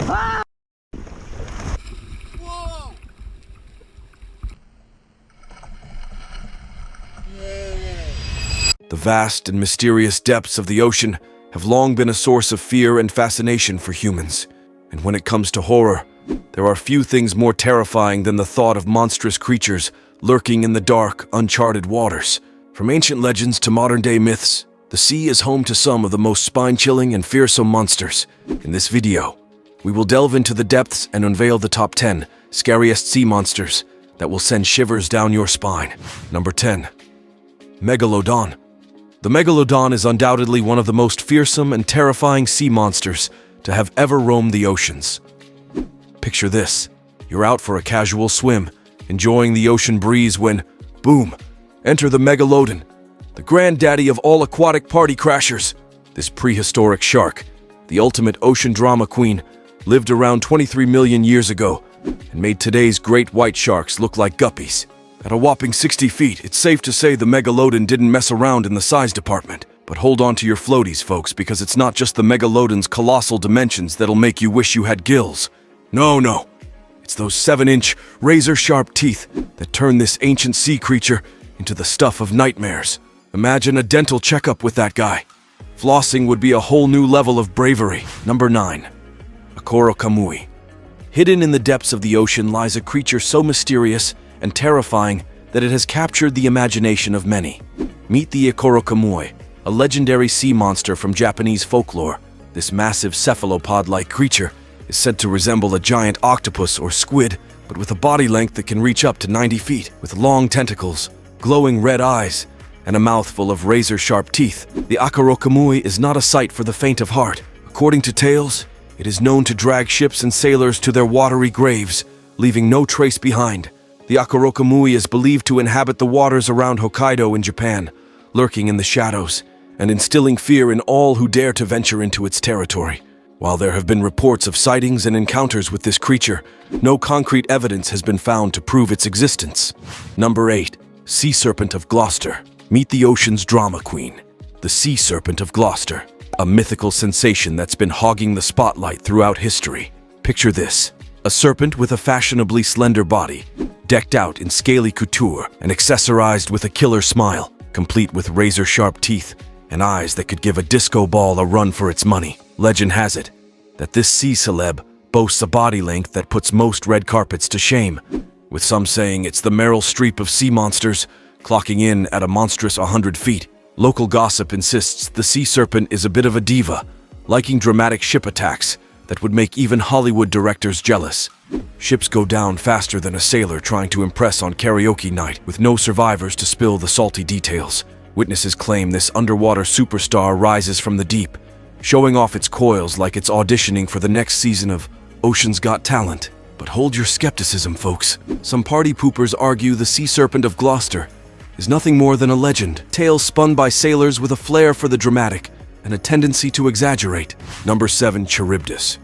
The vast and mysterious depths of the ocean have long been a source of fear and fascination for humans. And when it comes to horror, there are few things more terrifying than the thought of monstrous creatures lurking in the dark, uncharted waters. From ancient legends to modern-day myths, the sea is home to some of the most spine-chilling and fearsome monsters. In this video, we will delve into the depths and unveil the top 10 scariest sea monsters that will send shivers down your spine. Number 10. Megalodon. The megalodon is undoubtedly one of the most fearsome and terrifying sea monsters to have ever roamed the oceans. Picture this. You're out for a casual swim, enjoying the ocean breeze when, boom, enter the megalodon, the granddaddy of all aquatic party crashers. This prehistoric shark, the ultimate ocean drama queen, lived around 23 million years ago and made today's great white sharks look like guppies. At a whopping 60 feet, it's safe to say the megalodon didn't mess around in the size department. But hold on to your floaties, folks, because it's not just the megalodon's colossal dimensions that'll make you wish you had gills. No. It's those 7-inch, razor-sharp teeth that turn this ancient sea creature into the stuff of nightmares. Imagine a dental checkup with that guy. Flossing would be a whole new level of bravery. Number 9. Aquarium. Hidden in the depths of the ocean lies a creature so mysterious and terrifying that it has captured the imagination of many. Meet the Aquarium, a legendary sea monster from Japanese folklore. This massive cephalopod-like creature is said to resemble a giant octopus or squid, but with a body length that can reach up to 90 feet, with long tentacles, glowing red eyes, and a mouthful of razor-sharp teeth. The Aquarium is not a sight for the faint of heart. According to tales, it is known to drag ships and sailors to their watery graves, leaving no trace behind. The Aquarium is believed to inhabit the waters around Hokkaido in Japan, lurking in the shadows and instilling fear in all who dare to venture into its territory. While there have been reports of sightings and encounters with this creature, no concrete evidence has been found to prove its existence. Number 8. Sea Serpent of Gloucester. Meet the ocean's drama queen, the Sea Serpent of Gloucester, a mythical sensation that's been hogging the spotlight throughout history. Picture this. A serpent with a fashionably slender body, decked out in scaly couture and accessorized with a killer smile, complete with razor-sharp teeth and eyes that could give a disco ball a run for its money. Legend has it that this sea celeb boasts a body length that puts most red carpets to shame, with some saying it's the Meryl Streep of sea monsters, clocking in at a monstrous 100 feet. Local gossip insists the sea serpent is a bit of a diva, liking dramatic ship attacks that would make even Hollywood directors jealous. Ships go down faster than a sailor trying to impress on karaoke night, with no survivors to spill the salty details. Witnesses claim this underwater superstar rises from the deep, showing off its coils like it's auditioning for the next season of Ocean's Got Talent. But hold your skepticism, folks. Some party poopers argue the Sea Serpent of Gloucester is nothing more than a legend, tales spun by sailors with a flair for the dramatic and a tendency to exaggerate. Number 7. Charybdis.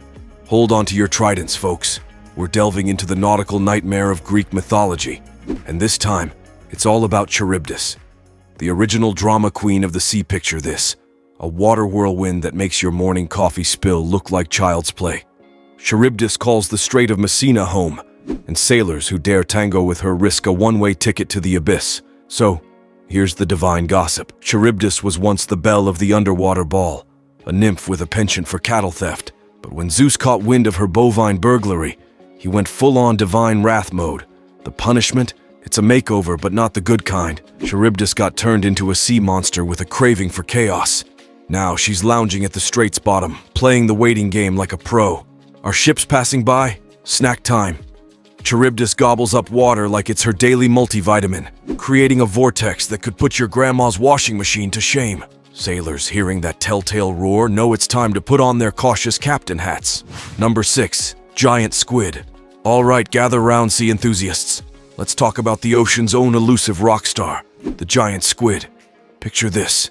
Hold on to your tridents, folks. We're delving into the nautical nightmare of Greek mythology, and this time, it's all about Charybdis, the original drama queen of the sea. Picture this, a water whirlwind that makes your morning coffee spill look like child's play. Charybdis calls the Strait of Messina home, and sailors who dare tango with her risk a one-way ticket to the abyss. So, here's the divine gossip. Charybdis was once the belle of the underwater ball, a nymph with a penchant for cattle theft. But when Zeus caught wind of her bovine burglary, he went full-on divine wrath mode. The punishment? It's a makeover, but not the good kind. Charybdis got turned into a sea monster with a craving for chaos. Now she's lounging at the strait's bottom, playing the waiting game like a pro. Are ships passing by? Snack time. Charybdis gobbles up water like it's her daily multivitamin, creating a vortex that could put your grandma's washing machine to shame. Sailors hearing that telltale roar know it's time to put on their cautious captain hats. Number 6. Giant squid. All right, gather round, sea enthusiasts. Let's talk about the ocean's own elusive rock star, the giant squid. Picture this.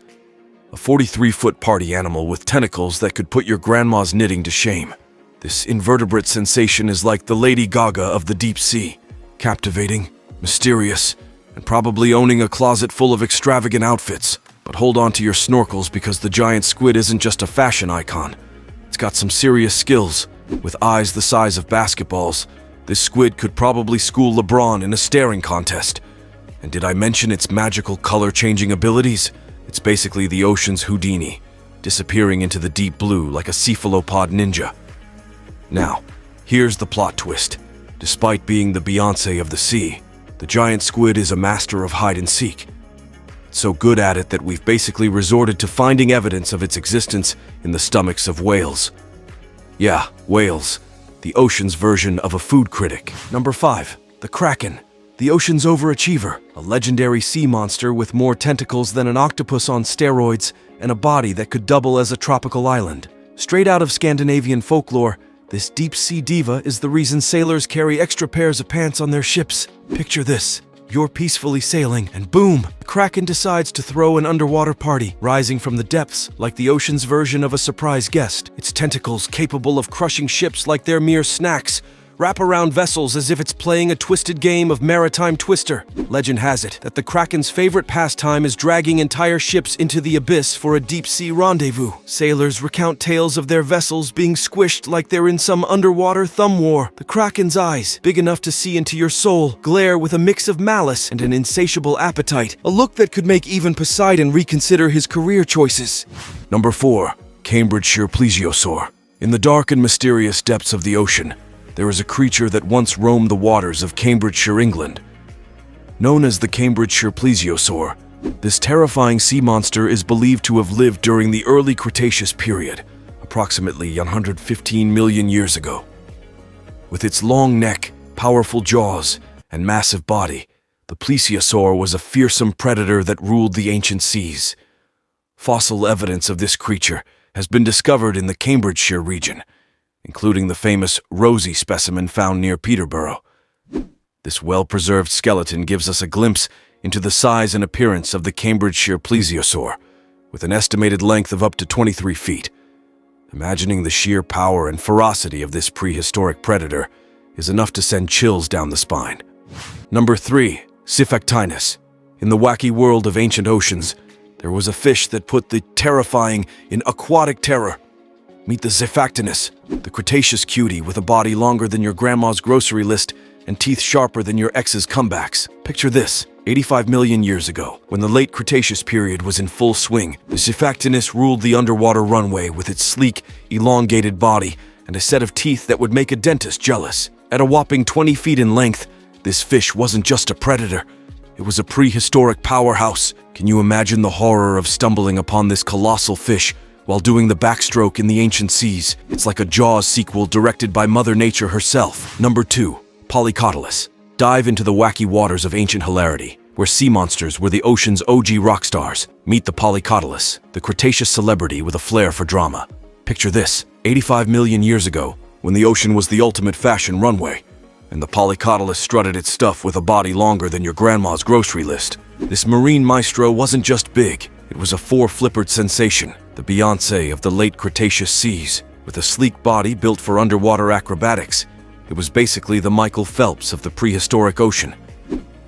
A 43-foot party animal with tentacles that could put your grandma's knitting to shame. This invertebrate sensation is like the Lady Gaga of the deep sea. Captivating, mysterious, and probably owning a closet full of extravagant outfits. But hold on to your snorkels, because the giant squid isn't just a fashion icon. It's got some serious skills. With eyes the size of basketballs, this squid could probably school LeBron in a staring contest. And did I mention its magical color-changing abilities? It's basically the ocean's Houdini, disappearing into the deep blue like a cephalopod ninja. Now, here's the plot twist. Despite being the Beyoncé of the sea, the giant squid is a master of hide-and-seek. It's so good at it that we've basically resorted to finding evidence of its existence in the stomachs of whales. Yeah, whales. The ocean's version of a food critic. Number 5. The Kraken. The ocean's overachiever, a legendary sea monster with more tentacles than an octopus on steroids and a body that could double as a tropical island. Straight out of Scandinavian folklore, this deep-sea diva is the reason sailors carry extra pairs of pants on their ships. Picture this. You're peacefully sailing, and boom! The Kraken decides to throw an underwater party, rising from the depths like the ocean's version of a surprise guest. Its tentacles, capable of crushing ships like they're mere snacks, wrap around vessels as if it's playing a twisted game of maritime Twister. Legend has it that the Kraken's favorite pastime is dragging entire ships into the abyss for a deep-sea rendezvous. Sailors recount tales of their vessels being squished like they're in some underwater thumb war. The Kraken's eyes, big enough to see into your soul, glare with a mix of malice and an insatiable appetite, a look that could make even Poseidon reconsider his career choices. Number 4. Cambridgeshire plesiosaur. In the dark and mysterious depths of the ocean, there is a creature that once roamed the waters of Cambridgeshire, England. Known as the Cambridgeshire plesiosaur, this terrifying sea monster is believed to have lived during the early Cretaceous period, approximately 115 million years ago. With its long neck, powerful jaws, and massive body, the plesiosaur was a fearsome predator that ruled the ancient seas. Fossil evidence of this creature has been discovered in the Cambridgeshire region, including the famous Rosie specimen found near Peterborough. This well-preserved skeleton gives us a glimpse into the size and appearance of the Cambridgeshire plesiosaur, with an estimated length of up to 23 feet. Imagining the sheer power and ferocity of this prehistoric predator is enough to send chills down the spine. Number 3. Siphactinus. In the wacky world of ancient oceans, there was a fish that put the terrifying in aquatic terror. Meet the Siphactinus, the Cretaceous cutie with a body longer than your grandma's grocery list and teeth sharper than your ex's comebacks. Picture this. 85 million years ago, when the late Cretaceous period was in full swing, the Siphactinus ruled the underwater runway with its sleek, elongated body and a set of teeth that would make a dentist jealous. At a whopping 20 feet in length, this fish wasn't just a predator. It was a prehistoric powerhouse. Can you imagine the horror of stumbling upon this colossal fish while doing the backstroke in the ancient seas? It's like a Jaws sequel directed by Mother Nature herself. Number 2. Polycotylus. Dive into the wacky waters of ancient hilarity, where sea monsters were the ocean's OG rock stars. Meet the Polycotylus, the Cretaceous celebrity with a flair for drama. Picture this. 85 million years ago, when the ocean was the ultimate fashion runway, and the Polycotylus strutted its stuff with a body longer than your grandma's grocery list. This marine maestro wasn't just big, it was a four-flippered sensation, the Beyoncé of the late Cretaceous seas. With a sleek body built for underwater acrobatics, it was basically the Michael Phelps of the prehistoric ocean.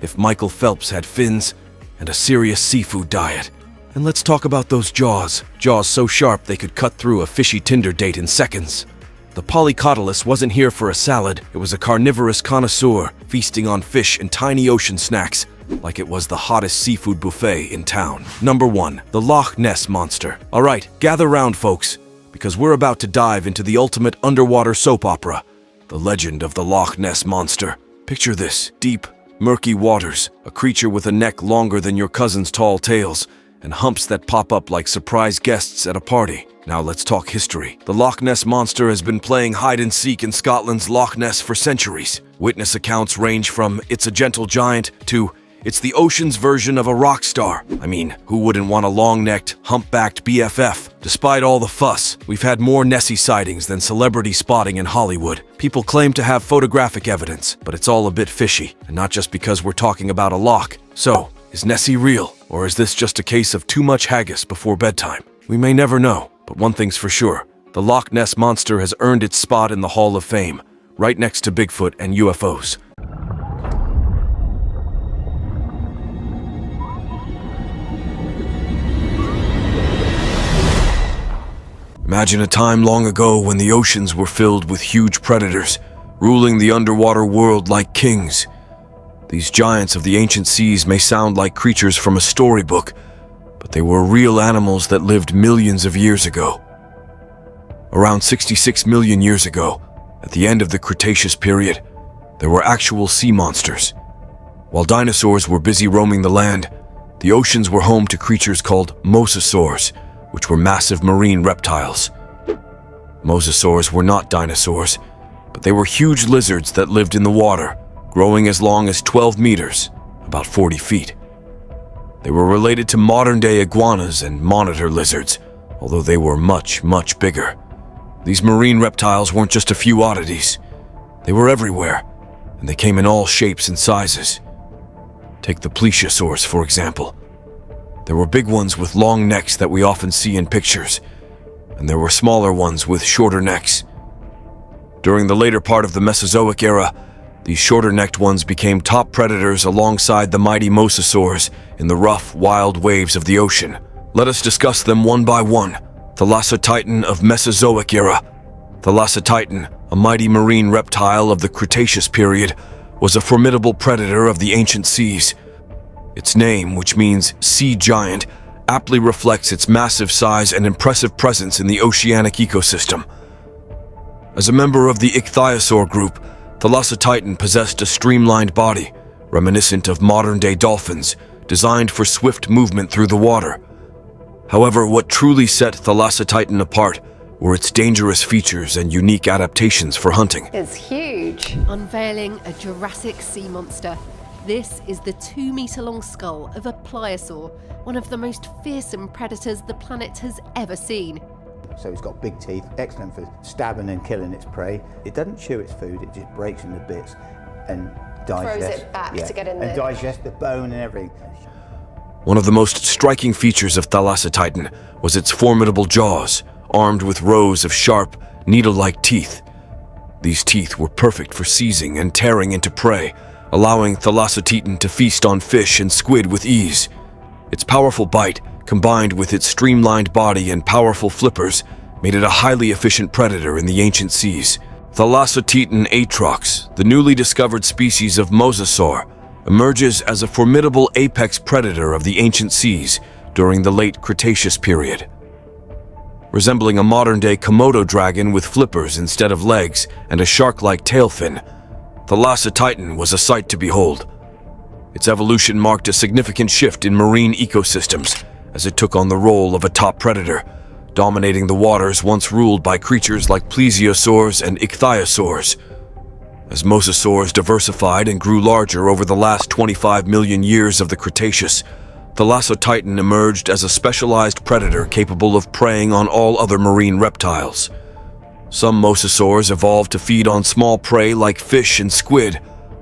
If Michael Phelps had fins and a serious seafood diet. And let's talk about those jaws. Jaws so sharp they could cut through a fishy Tinder date in seconds. The Polycotylus wasn't here for a salad. It was a carnivorous connoisseur, feasting on fish and tiny ocean snacks, like it was the hottest seafood buffet in town. Number 1. The Loch Ness Monster. Alright, gather round folks, because we're about to dive into the ultimate underwater soap opera, the legend of the Loch Ness Monster. Picture this. Deep, murky waters, a creature with a neck longer than your cousin's tall tales, and humps that pop up like surprise guests at a party. Now let's talk history. The Loch Ness Monster has been playing hide-and-seek in Scotland's Loch Ness for centuries. Witness accounts range from "it's a gentle giant" to "it's the ocean's version of a rock star." I mean, who wouldn't want a long-necked, humpbacked BFF? Despite all the fuss, we've had more Nessie sightings than celebrity spotting in Hollywood. People claim to have photographic evidence, but it's all a bit fishy, and not just because we're talking about a loch. So, is Nessie real, or is this just a case of too much haggis before bedtime? We may never know. But one thing's for sure, the Loch Ness Monster has earned its spot in the Hall of Fame, right next to Bigfoot and UFOs. Imagine a time long ago when the oceans were filled with huge predators, ruling the underwater world like kings. These giants of the ancient seas may sound like creatures from a storybook, but they were real animals that lived millions of years ago. Around 66 million years ago, at the end of the Cretaceous period, there were actual sea monsters. While dinosaurs were busy roaming the land, the oceans were home to creatures called mosasaurs, which were massive marine reptiles. Mosasaurs were not dinosaurs, but they were huge lizards that lived in the water, growing as long as 12 meters, about 40 feet. They were related to modern-day iguanas and monitor lizards, although they were much, much bigger. These marine reptiles weren't just a few oddities. They were everywhere, and they came in all shapes and sizes. Take the plesiosaurs, for example. There were big ones with long necks that we often see in pictures, and there were smaller ones with shorter necks. During the later part of the Mesozoic era, these shorter-necked ones became top predators alongside the mighty mosasaurs in the rough, wild waves of the ocean. Let us discuss them one by one. Thalassatitan of Mesozoic era. Thalassatitan, a mighty marine reptile of the Cretaceous period, was a formidable predator of the ancient seas. Its name, which means sea giant, aptly reflects its massive size and impressive presence in the oceanic ecosystem. As a member of the ichthyosaur group, Thalassatitan possessed a streamlined body, reminiscent of modern-day dolphins, designed for swift movement through the water. However, what truly set Thalassatitan apart were its dangerous features and unique adaptations for hunting. It's huge. Unveiling a Jurassic sea monster. This is the 2-meter-long skull of a pliosaur, one of the most fearsome predators the planet has ever seen. So it's got big teeth, excellent for stabbing and killing its prey. It doesn't chew its food, it just breaks into bits and digests. Throws it back to get in and digests the bone and everything. One of the most striking features of Thalassatitan was its formidable jaws, armed with rows of sharp, needle-like teeth. These teeth were perfect for seizing and tearing into prey, allowing Thalassatitan to feast on fish and squid with ease. Its powerful bite, combined with its streamlined body and powerful flippers, made it a highly efficient predator in the ancient seas. Thalassatitan atrox, the newly discovered species of mosasaur, emerges as a formidable apex predator of the ancient seas during the late Cretaceous period. Resembling a modern-day Komodo dragon with flippers instead of legs and a shark-like tail fin, Thalassatitan was a sight to behold. Its evolution marked a significant shift in marine ecosystems as it took on the role of a top predator, dominating the waters once ruled by creatures like plesiosaurs and ichthyosaurs. As mosasaurs diversified and grew larger over the last 25 million years of the Cretaceous, Thalassatitan emerged as a specialized predator capable of preying on all other marine reptiles. Some mosasaurs evolved to feed on small prey like fish and squid,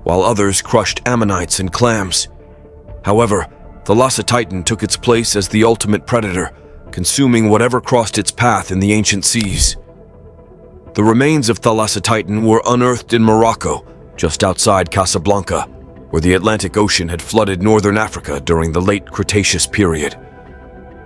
while others crushed ammonites and clams. However, Thalassatitan took its place as the ultimate predator, consuming whatever crossed its path in the ancient seas. The remains of Thalassatitan were unearthed in Morocco, just outside Casablanca, where the Atlantic Ocean had flooded northern Africa during the late Cretaceous period.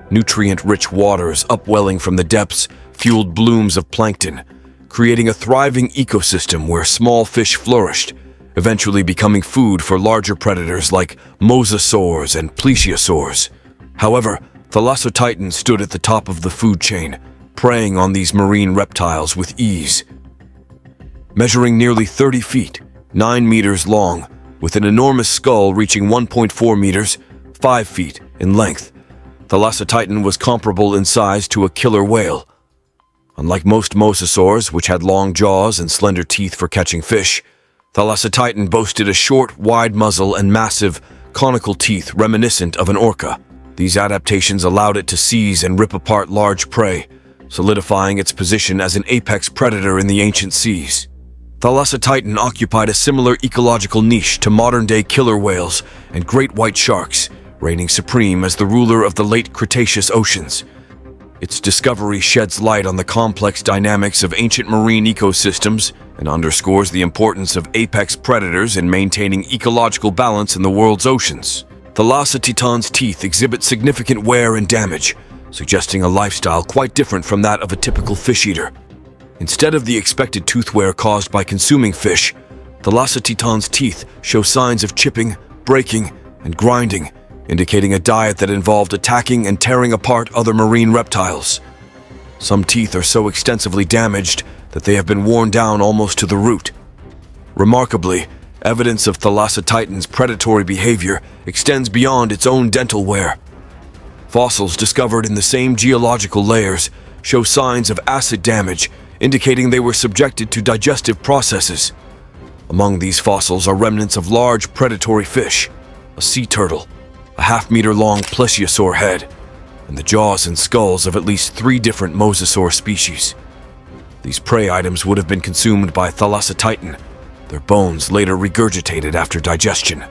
Nutrient-rich waters upwelling from the depths fueled blooms of plankton, creating a thriving ecosystem where small fish flourished, eventually becoming food for larger predators like mosasaurs and plesiosaurs. However, Thalassatitan stood at the top of the food chain, preying on these marine reptiles with ease. Measuring nearly 30 feet, 9 meters long, with an enormous skull reaching 1.4 meters, 5 feet in length, Thalassatitan was comparable in size to a killer whale. Unlike most mosasaurs, which had long jaws and slender teeth for catching fish, Thalassatitan boasted a short, wide muzzle and massive, conical teeth reminiscent of an orca. These adaptations allowed it to seize and rip apart large prey, solidifying its position as an apex predator in the ancient seas. Thalassatitan occupied a similar ecological niche to modern-day killer whales and great white sharks, reigning supreme as the ruler of the late Cretaceous oceans. Its discovery sheds light on the complex dynamics of ancient marine ecosystems and underscores the importance of apex predators in maintaining ecological balance in the world's oceans. Thalassatitan's teeth exhibit significant wear and damage, suggesting a lifestyle quite different from that of a typical fish eater. Instead of the expected tooth wear caused by consuming fish, Thalassoteuton's teeth show signs of chipping, breaking, and grinding, indicating a diet that involved attacking and tearing apart other marine reptiles. Some teeth are so extensively damaged that they have been worn down almost to the root. Remarkably, evidence of Thalassoteuton's predatory behavior extends beyond its own dental wear. Fossils discovered in the same geological layers show signs of acid damage, indicating they were subjected to digestive processes. Among these fossils are remnants of large predatory fish, a sea turtle, a half-meter-long plesiosaur head, and the jaws and skulls of at least 3 different mosasaur species. These prey items would have been consumed by Thalassoteuton, their bones later regurgitated after digestion.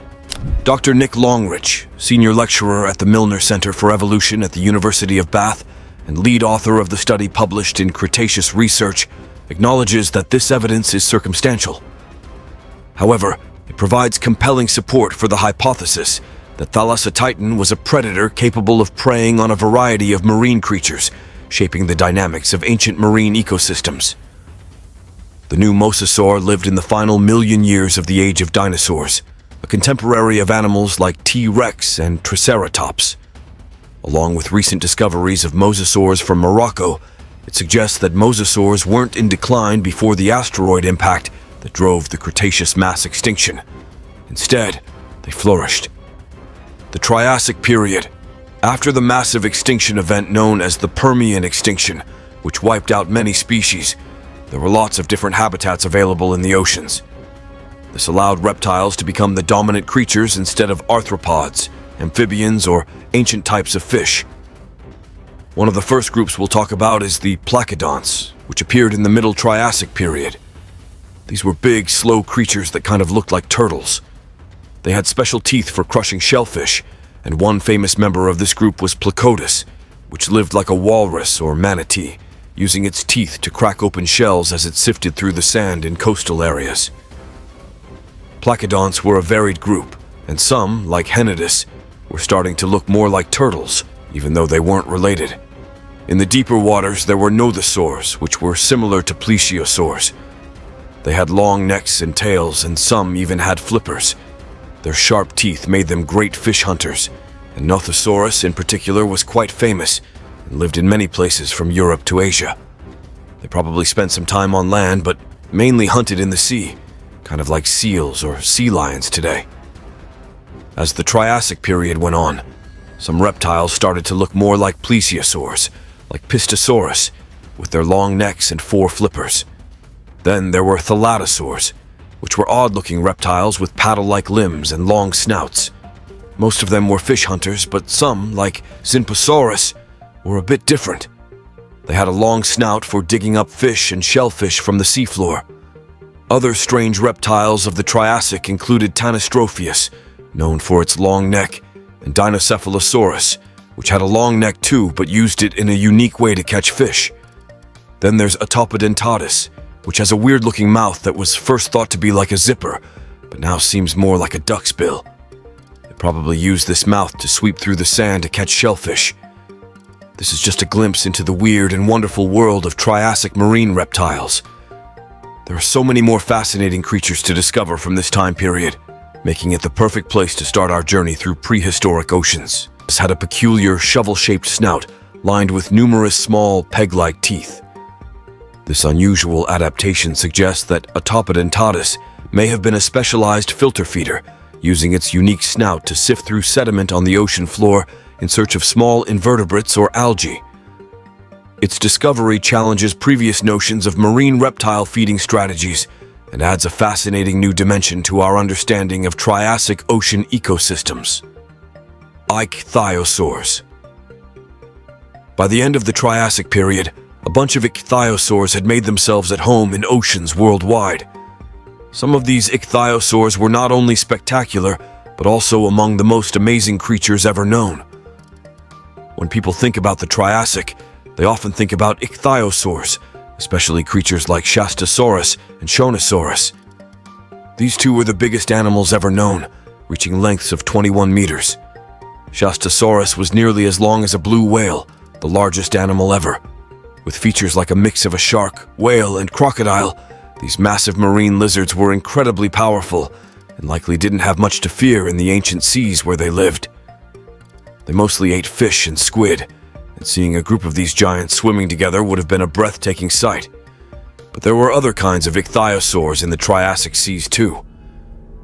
Dr. Nick Longrich, senior lecturer at the Milner Center for Evolution at the University of Bath and lead author of the study published in Cretaceous Research, acknowledges that this evidence is circumstantial. However, it provides compelling support for the hypothesis that Thalassoteuton was a predator capable of preying on a variety of marine creatures, shaping the dynamics of ancient marine ecosystems. The new mosasaur lived in the final million years of the age of dinosaurs, a contemporary of animals like T-Rex and Triceratops. Along with recent discoveries of mosasaurs from Morocco, it suggests that mosasaurs weren't in decline before the asteroid impact that drove the Cretaceous mass extinction. Instead, they flourished. The Triassic period. After the massive extinction event known as the Permian extinction, which wiped out many species, there were lots of different habitats available in the oceans. This allowed reptiles to become the dominant creatures instead of arthropods, amphibians, or ancient types of fish. One of the first groups we'll talk about is the Placodonts, which appeared in the Middle Triassic period. These were big, slow creatures that kind of looked like turtles. They had special teeth for crushing shellfish, and one famous member of this group was Placotus, which lived like a walrus or manatee, using its teeth to crack open shells as it sifted through the sand in coastal areas. Placodonts were a varied group, and some, like Henodus, were starting to look more like turtles, even though they weren't related. In the deeper waters, there were nothosaurs, which were similar to plesiosaurs. They had long necks and tails, and some even had flippers. Their sharp teeth made them great fish hunters, and Nothosaurus in particular was quite famous and lived in many places from Europe to Asia. They probably spent some time on land, but mainly hunted in the sea, kind of like seals or sea lions today. As the Triassic period went on, some reptiles started to look more like plesiosaurs, like Pistosaurus, with their long necks and 4 flippers. Then there were Thalattosaurs, which were odd-looking reptiles with paddle-like limbs and long snouts. Most of them were fish hunters, but some, like Zinposaurus, were a bit different. They had a long snout for digging up fish and shellfish from the seafloor. Other strange reptiles of the Triassic included Tanystropheus, known for its long neck, and Dinocephalosaurus, which had a long neck too but used it in a unique way to catch fish. Then there's Atopodentatus, which has a weird-looking mouth that was first thought to be like a zipper, but now seems more like a duck's bill. It probably used this mouth to sweep through the sand to catch shellfish. This is just a glimpse into the weird and wonderful world of Triassic marine reptiles. There are so many more fascinating creatures to discover from this time period, making it the perfect place to start our journey through prehistoric oceans. This had a peculiar shovel-shaped snout lined with numerous small peg-like teeth. This unusual adaptation suggests that Atopodentatus may have been a specialized filter feeder, using its unique snout to sift through sediment on the ocean floor in search of small invertebrates or algae. Its discovery challenges previous notions of marine reptile feeding strategies and adds a fascinating new dimension to our understanding of Triassic ocean ecosystems. Ichthyosaurs. By the end of the Triassic period, a bunch of ichthyosaurs had made themselves at home in oceans worldwide. Some of these ichthyosaurs were not only spectacular, but also among the most amazing creatures ever known. When people think about the Triassic, they often think about ichthyosaurs, especially creatures like Shastasaurus and Shonosaurus. These two were the biggest animals ever known, reaching lengths of 21 meters. Shastasaurus was nearly as long as a blue whale, the largest animal ever. With features like a mix of a shark, whale, and crocodile, these massive marine lizards were incredibly powerful and likely didn't have much to fear in the ancient seas where they lived. They mostly ate fish and squid, and seeing a group of these giants swimming together would have been a breathtaking sight. But there were other kinds of ichthyosaurs in the Triassic seas too.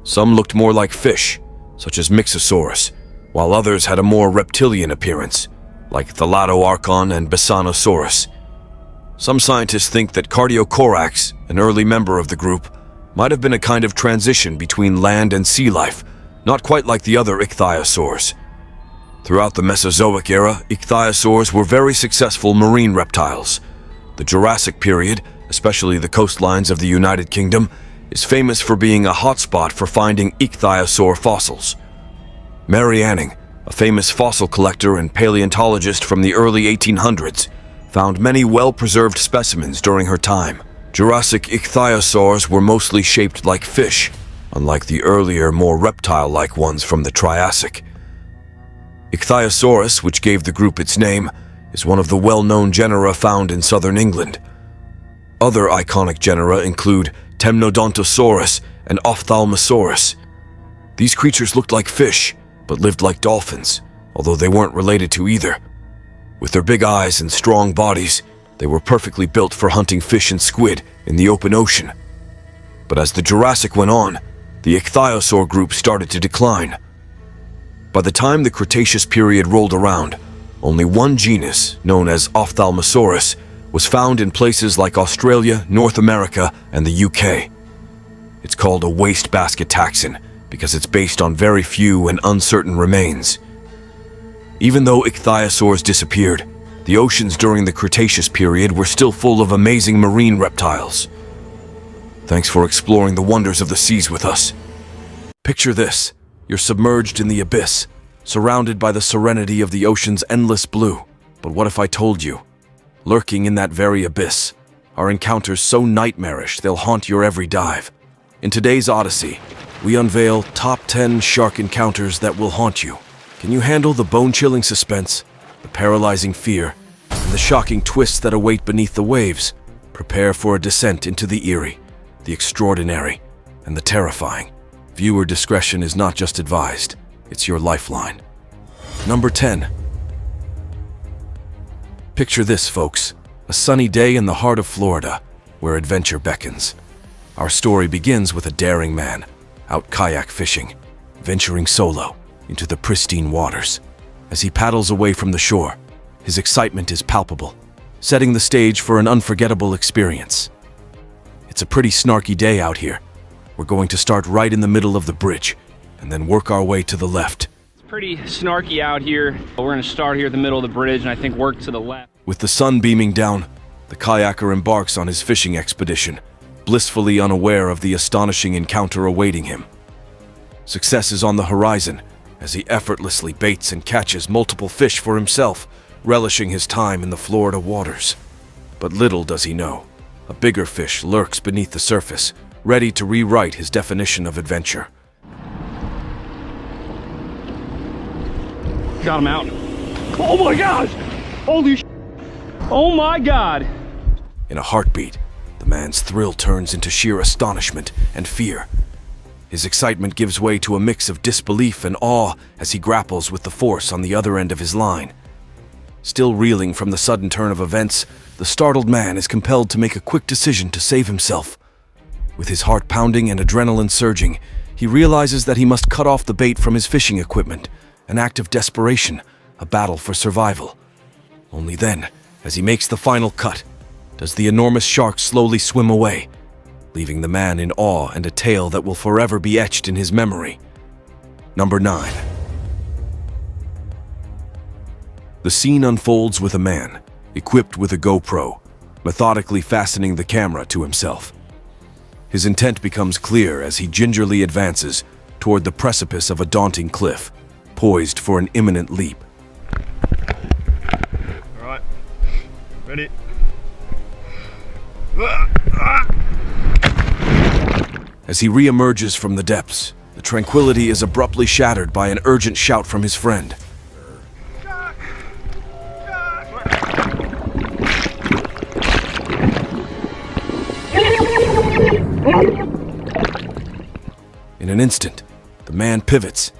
Some looked more like fish, such as Mixosaurus, while others had a more reptilian appearance, like Thalattoarchon and Basanosaurus. Some scientists think that Cardiocorax, an early member of the group, might have been a kind of transition between land and sea life, not quite like the other ichthyosaurs. Throughout the Mesozoic era, ichthyosaurs were very successful marine reptiles. The Jurassic period, especially the coastlines of the United Kingdom, is famous for being a hotspot for finding ichthyosaur fossils. Mary Anning, a famous fossil collector and paleontologist from the early 1800s, found many well-preserved specimens during her time. Jurassic ichthyosaurs were mostly shaped like fish, unlike the earlier, more reptile-like ones from the Triassic. Ichthyosaurus, which gave the group its name, is one of the well-known genera found in southern England. Other iconic genera include Temnodontosaurus and Ophthalmosaurus. These creatures looked like fish, but lived like dolphins, although they weren't related to either. With their big eyes and strong bodies, they were perfectly built for hunting fish and squid in the open ocean. But as the Jurassic went on, the ichthyosaur group started to decline. By the time the Cretaceous period rolled around, only one genus, known as Ophthalmosaurus, was found in places like Australia, North America, and the UK. It's called a wastebasket taxon because it's based on very few and uncertain remains. Even though ichthyosaurs disappeared, the oceans during the Cretaceous period were still full of amazing marine reptiles. Thanks for exploring the wonders of the seas with us. Picture this. You're submerged in the abyss, surrounded by the serenity of the ocean's endless blue. But what if I told you, lurking in that very abyss, are encounters so nightmarish they'll haunt your every dive? In today's Odyssey, we unveil top 10 shark encounters that will haunt you. Can you handle the bone-chilling suspense, the paralyzing fear, and the shocking twists that await beneath the waves? Prepare for a descent into the eerie, the extraordinary, and the terrifying. Viewer discretion is not just advised, it's your lifeline. Number 10. Picture this, folks. A sunny day in the heart of Florida, where adventure beckons. Our story begins with a daring man, out kayak fishing, venturing solo into the pristine waters. As he paddles away from the shore, his excitement is palpable, setting the stage for an unforgettable experience. It's a pretty snarky day out here. We're going to start right in the middle of the bridge, and then work our way to the left. It's pretty snarky out here. We're going to start here at the middle of the bridge, and I think work to the left. With the sun beaming down, the kayaker embarks on his fishing expedition, blissfully unaware of the astonishing encounter awaiting him. Success is on the horizon, as he effortlessly baits and catches multiple fish for himself, relishing his time in the Florida waters. But little does he know, a bigger fish lurks beneath the surface, ready to rewrite his definition of adventure. Got him out. Oh my gosh! Holy sh! Oh my God! In a heartbeat, the man's thrill turns into sheer astonishment and fear. His excitement gives way to a mix of disbelief and awe as he grapples with the force on the other end of his line. Still reeling from the sudden turn of events, the startled man is compelled to make a quick decision to save himself. With his heart pounding and adrenaline surging, he realizes that he must cut off the bait from his fishing equipment, an act of desperation, a battle for survival. Only then, as he makes the final cut, does the enormous shark slowly swim away, leaving the man in awe and a tale that will forever be etched in his memory. Number 9. The scene unfolds with a man, equipped with a GoPro, methodically fastening the camera to himself. His intent becomes clear as he gingerly advances toward the precipice of a daunting cliff, poised for an imminent leap. All right, ready? As he re-emerges from the depths, the tranquility is abruptly shattered by an urgent shout from his friend. In an instant, the man pivots,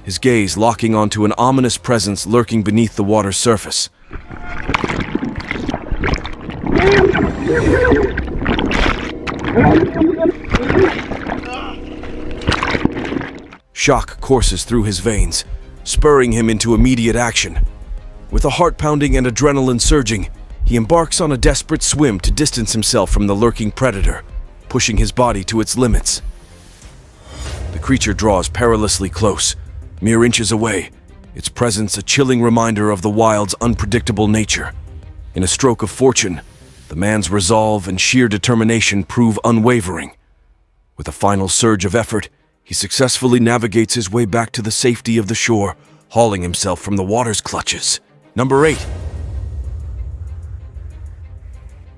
his gaze locking onto an ominous presence lurking beneath the water's surface. Shock courses through his veins, spurring him into immediate action. With a heart pounding and adrenaline surging, he embarks on a desperate swim to distance himself from the lurking predator, pushing his body to its limits. The creature draws perilously close, mere inches away, its presence a chilling reminder of the wild's unpredictable nature. In a stroke of fortune, the man's resolve and sheer determination prove unwavering. With a final surge of effort, he successfully navigates his way back to the safety of the shore, hauling himself from the water's clutches. Number 8.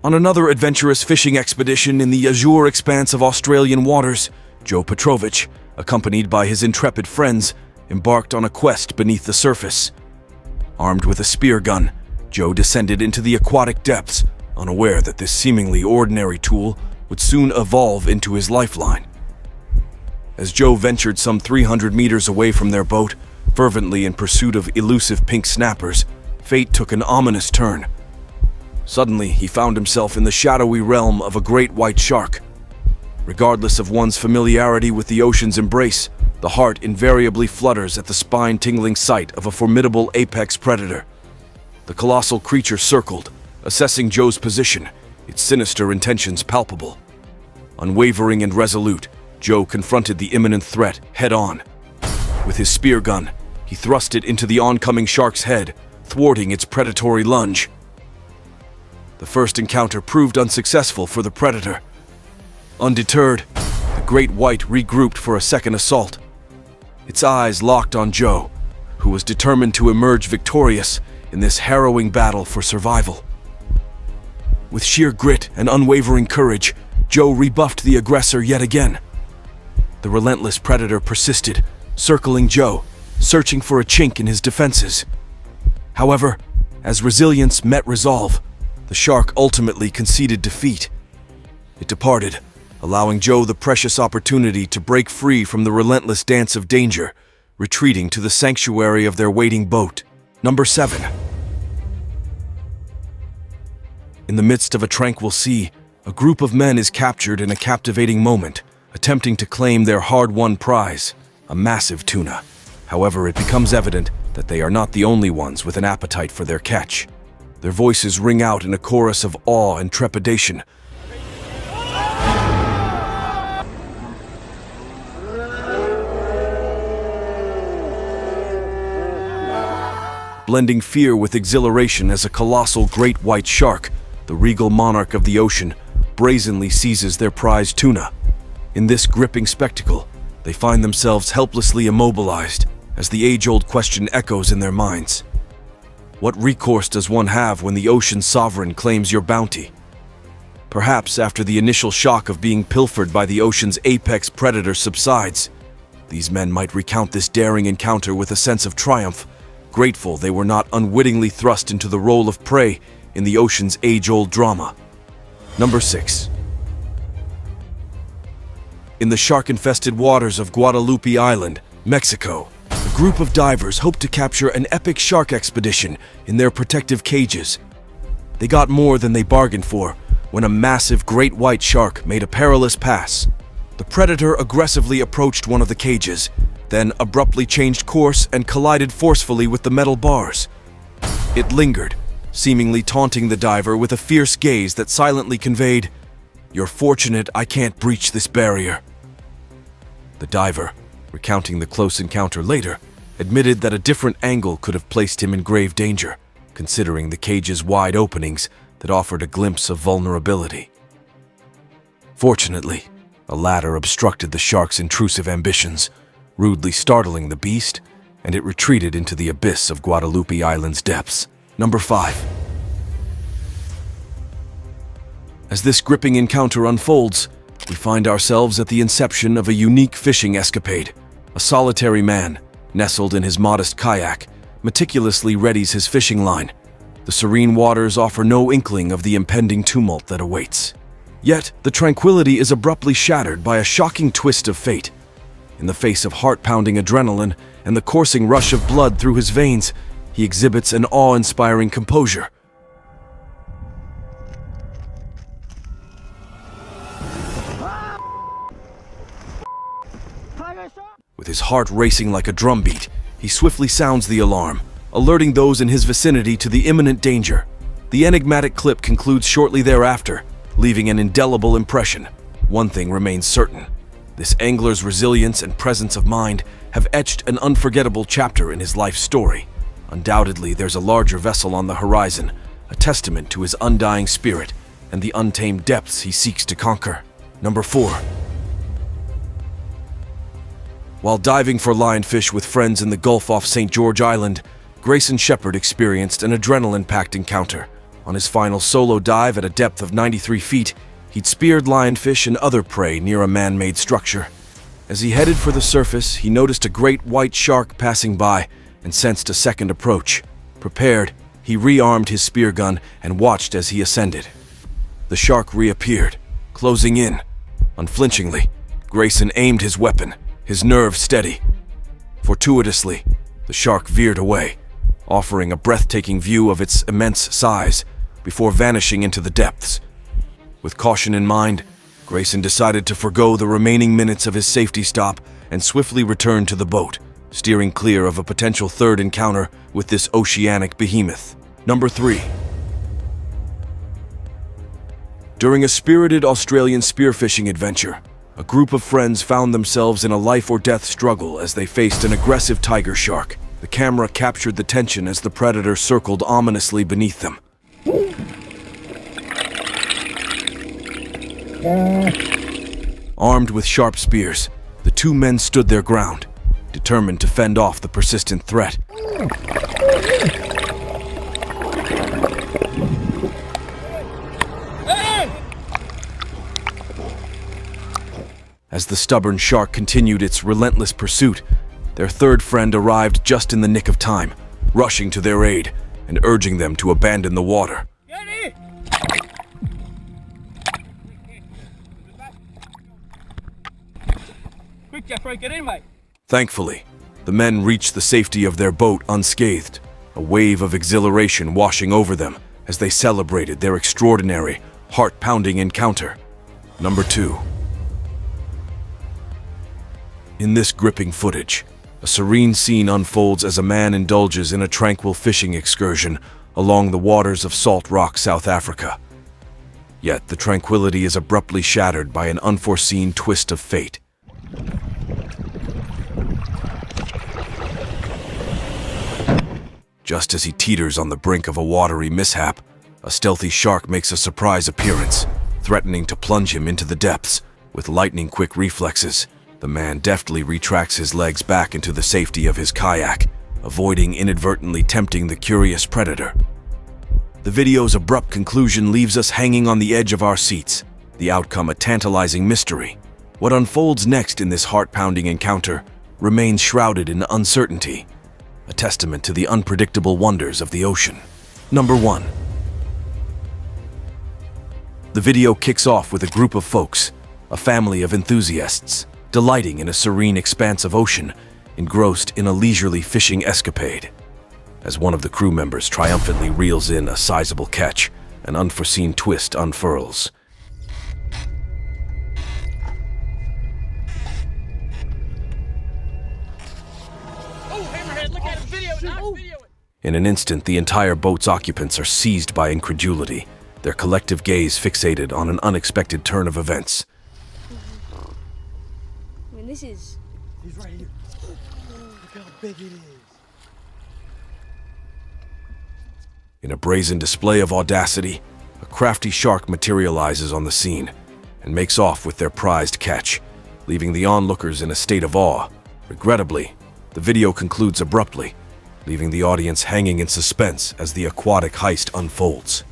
On another adventurous fishing expedition in the azure expanse of Australian waters, Joe Petrovich, accompanied by his intrepid friends, embarked on a quest beneath the surface. Armed with a spear gun, Joe descended into the aquatic depths, unaware that this seemingly ordinary tool would soon evolve into his lifeline. As Joe ventured some 300 meters away from their boat, fervently in pursuit of elusive pink snappers, fate took an ominous turn. Suddenly, he found himself in the shadowy realm of a great white shark. Regardless of one's familiarity with the ocean's embrace, the heart invariably flutters at the spine-tingling sight of a formidable apex predator. The colossal creature circled, assessing Joe's position, its sinister intentions palpable. Unwavering and resolute, Joe confronted the imminent threat head-on. With his spear gun, he thrust it into the oncoming shark's head, thwarting its predatory lunge. The first encounter proved unsuccessful for the predator. Undeterred, the great white regrouped for a second assault. Its eyes locked on Joe, who was determined to emerge victorious in this harrowing battle for survival. With sheer grit and unwavering courage, Joe rebuffed the aggressor yet again. The relentless predator persisted, circling Joe, searching for a chink in his defenses. However, as resilience met resolve, the shark ultimately conceded defeat. It departed, allowing Joe the precious opportunity to break free from the relentless dance of danger, retreating to the sanctuary of their waiting boat. Number 7. In the midst of a tranquil sea, a group of men is captured in a captivating moment, attempting to claim their hard-won prize, a massive tuna. However, it becomes evident that they are not the only ones with an appetite for their catch. Their voices ring out in a chorus of awe and trepidation. Blending fear with exhilaration as a colossal great white shark, the regal monarch of the ocean, brazenly seizes their prized tuna. In this gripping spectacle, they find themselves helplessly immobilized as the age-old question echoes in their minds. What recourse does one have when the ocean's sovereign claims your bounty? Perhaps after the initial shock of being pilfered by the ocean's apex predator subsides, these men might recount this daring encounter with a sense of triumph, grateful they were not unwittingly thrust into the role of prey in the ocean's age-old drama. Number 6. In the shark-infested waters of Guadalupe Island, Mexico, a group of divers hoped to capture an epic shark expedition in their protective cages. They got more than they bargained for when a massive great white shark made a perilous pass. The predator aggressively approached one of the cages, then abruptly changed course and collided forcefully with the metal bars. It lingered, seemingly taunting the diver with a fierce gaze that silently conveyed, "You're fortunate I can't breach this barrier." The diver, recounting the close encounter later, admitted that a different angle could have placed him in grave danger, considering the cage's wide openings that offered a glimpse of vulnerability. Fortunately, a ladder obstructed the shark's intrusive ambitions, rudely startling the beast, and it retreated into the abyss of Guadalupe Island's depths. Number 5. As this gripping encounter unfolds, we find ourselves at the inception of a unique fishing escapade. A solitary man, nestled in his modest kayak, meticulously readies his fishing line. The serene waters offer no inkling of the impending tumult that awaits. Yet, the tranquility is abruptly shattered by a shocking twist of fate. In the face of heart-pounding adrenaline and the coursing rush of blood through his veins, he exhibits an awe-inspiring composure. With his heart racing like a drumbeat, he swiftly sounds the alarm, alerting those in his vicinity to the imminent danger. The enigmatic clip concludes shortly thereafter, leaving an indelible impression. One thing remains certain. This angler's resilience and presence of mind have etched an unforgettable chapter in his life story. Undoubtedly, there's a larger vessel on the horizon, a testament to his undying spirit and the untamed depths he seeks to conquer. Number 4. While diving for lionfish with friends in the Gulf off St. George Island, Grayson Shepherd experienced an adrenaline-packed encounter. On his final solo dive at a depth of 93 feet, he'd speared lionfish and other prey near a man-made structure. As he headed for the surface, he noticed a great white shark passing by and sensed a second approach. Prepared, he rearmed his spear gun and watched as he ascended. The shark reappeared, closing in. Unflinchingly, Grayson aimed his weapon, his nerve steady. Fortuitously, the shark veered away, offering a breathtaking view of its immense size before vanishing into the depths. With caution in mind, Grayson decided to forgo the remaining minutes of his safety stop and swiftly return to the boat, steering clear of a potential third encounter with this oceanic behemoth. Number 3. During a spirited Australian spearfishing adventure, a group of friends found themselves in a life-or-death struggle as they faced an aggressive tiger shark. The camera captured the tension as the predator circled ominously beneath them. Armed with sharp spears, the two men stood their ground, determined to fend off the persistent threat. As the stubborn shark continued its relentless pursuit, their third friend arrived just in the nick of time, rushing to their aid and urging them to abandon the water. Quick, Jeffrey, get in, mate. Thankfully, the men reached the safety of their boat unscathed, a wave of exhilaration washing over them as they celebrated their extraordinary, heart-pounding encounter. Number 2. In this gripping footage, a serene scene unfolds as a man indulges in a tranquil fishing excursion along the waters of Salt Rock, South Africa. Yet the tranquility is abruptly shattered by an unforeseen twist of fate. Just as he teeters on the brink of a watery mishap, a stealthy shark makes a surprise appearance, threatening to plunge him into the depths. With lightning-quick reflexes, the man deftly retracts his legs back into the safety of his kayak, avoiding inadvertently tempting the curious predator. The video's abrupt conclusion leaves us hanging on the edge of our seats, the outcome a tantalizing mystery. What unfolds next in this heart-pounding encounter remains shrouded in uncertainty, a testament to the unpredictable wonders of the ocean. Number 1. The video kicks off with a group of folks, a family of enthusiasts, delighting in a serene expanse of ocean, engrossed in a leisurely fishing escapade. As one of the crew members triumphantly reels in a sizable catch, an unforeseen twist unfurls. In an instant, the entire boat's occupants are seized by incredulity, their collective gaze fixated on an unexpected turn of events. I mean, this is... He's right here. Look how big it is. In a brazen display of audacity, a crafty shark materializes on the scene and makes off with their prized catch, leaving the onlookers in a state of awe. Regrettably, the video concludes abruptly, leaving the audience hanging in suspense as the aquatic heist unfolds.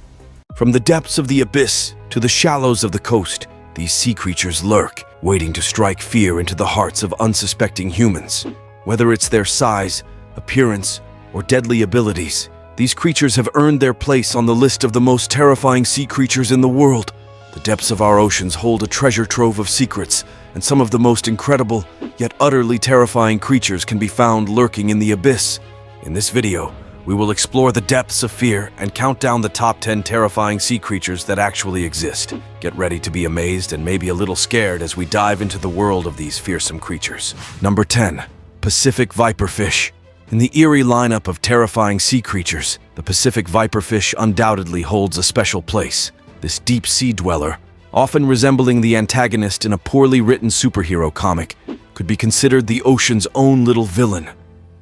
From the depths of the abyss to the shallows of the coast, these sea creatures lurk, waiting to strike fear into the hearts of unsuspecting humans. Whether it's their size, appearance, or deadly abilities, these creatures have earned their place on the list of the most terrifying sea creatures in the world. The depths of our oceans hold a treasure trove of secrets and some of the most incredible, yet utterly terrifying creatures can be found lurking in the abyss. In this video, we will explore the depths of fear and count down the top 10 terrifying sea creatures that actually exist. Get ready to be amazed and maybe a little scared as we dive into the world of these fearsome creatures. Number 10. Pacific viperfish. In the eerie lineup of terrifying sea creatures, the Pacific viperfish undoubtedly holds a special place. This deep sea dweller, often resembling the antagonist in a poorly written superhero comic, could be considered the ocean's own little villain.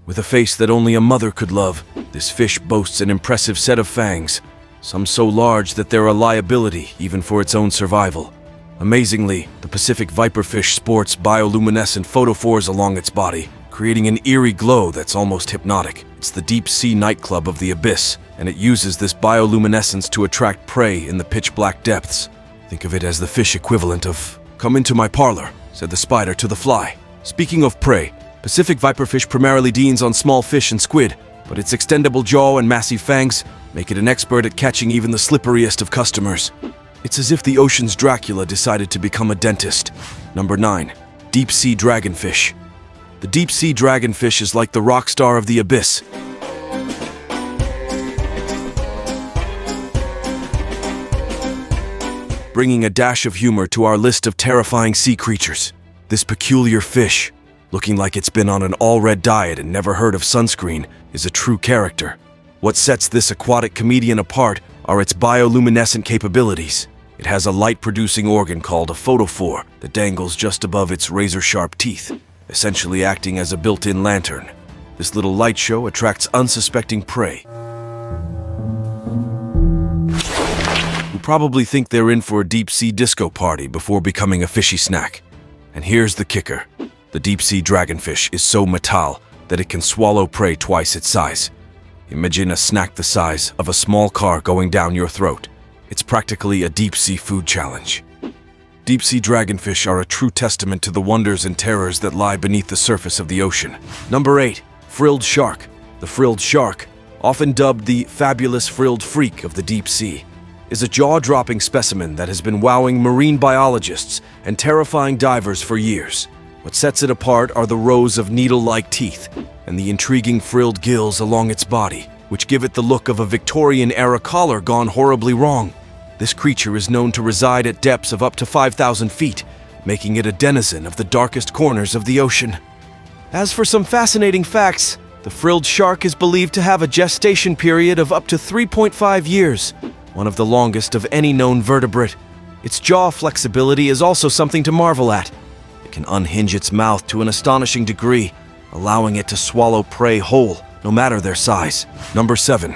With a face that only a mother could love, this fish boasts an impressive set of fangs, some so large that they're a liability even for its own survival. Amazingly, the Pacific viperfish sports bioluminescent photophores along its body, creating an eerie glow that's almost hypnotic. It's the deep sea nightclub of the abyss, and it uses this bioluminescence to attract prey in the pitch-black depths. Think of it as the fish equivalent of, "Come into my parlor," said the spider to the fly. Speaking of prey, Pacific viperfish primarily deans on small fish and squid, but its extendable jaw and massive fangs make it an expert at catching even the slipperiest of customers. It's as if the ocean's Dracula decided to become a dentist. Number 9. Deep sea dragonfish. The deep sea dragonfish is like the rock star of the abyss. Bringing a dash of humor to our list of terrifying sea creatures. This peculiar fish, looking like it's been on an all-red diet and never heard of sunscreen, is a true character. What sets this aquatic comedian apart are its bioluminescent capabilities. It has a light-producing organ called a photophore that dangles just above its razor-sharp teeth, essentially acting as a built-in lantern. This little light show attracts unsuspecting prey, who probably think they're in for a deep-sea disco party before becoming a fishy snack. And here's the kicker. The deep-sea dragonfish is so metal that it can swallow prey twice its size. Imagine a snack the size of a small car going down your throat. It's practically a deep-sea food challenge. Deep-sea dragonfish are a true testament to the wonders and terrors that lie beneath the surface of the ocean. Number 8. Frilled shark. The frilled shark, often dubbed the fabulous frilled freak of the deep sea, is a jaw-dropping specimen that has been wowing marine biologists and terrifying divers for years. What sets it apart are the rows of needle-like teeth and the intriguing frilled gills along its body, which give it the look of a Victorian-era collar gone horribly wrong. This creature is known to reside at depths of up to 5,000 feet, making it a denizen of the darkest corners of the ocean. As for some fascinating facts, the frilled shark is believed to have a gestation period of up to 3.5 years, one of the longest of any known vertebrate. Its jaw flexibility is also something to marvel at. It can unhinge its mouth to an astonishing degree, allowing it to swallow prey whole, no matter their size. Number 7.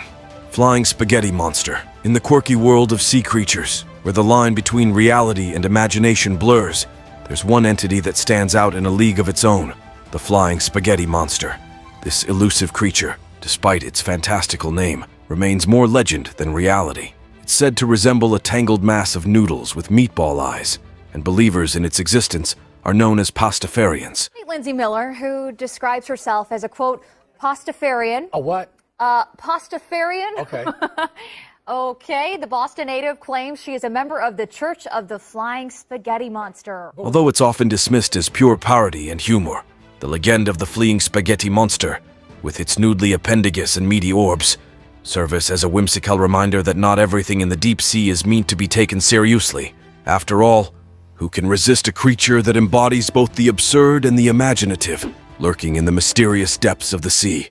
Flying spaghetti monster. In the quirky world of sea creatures, where the line between reality and imagination blurs, there's one entity that stands out in a league of its own: the flying spaghetti monster. This elusive creature, despite its fantastical name, remains more legend than reality. It's said to resemble a tangled mass of noodles with meatball eyes, and believers in its existence are known as pastafarians. Lindsay Miller, who describes herself as a, quote, pastafarian. A what? Pastafarian? Okay. Okay, the Boston native claims she is a member of the Church of the Flying Spaghetti Monster. Although it's often dismissed as pure parody and humor, the legend of the fleeing spaghetti monster, with its noodly appendage and meaty orbs, serves as a whimsical reminder that not everything in the deep sea is meant to be taken seriously. After all, who can resist a creature that embodies both the absurd and the imaginative, lurking in the mysterious depths of the sea?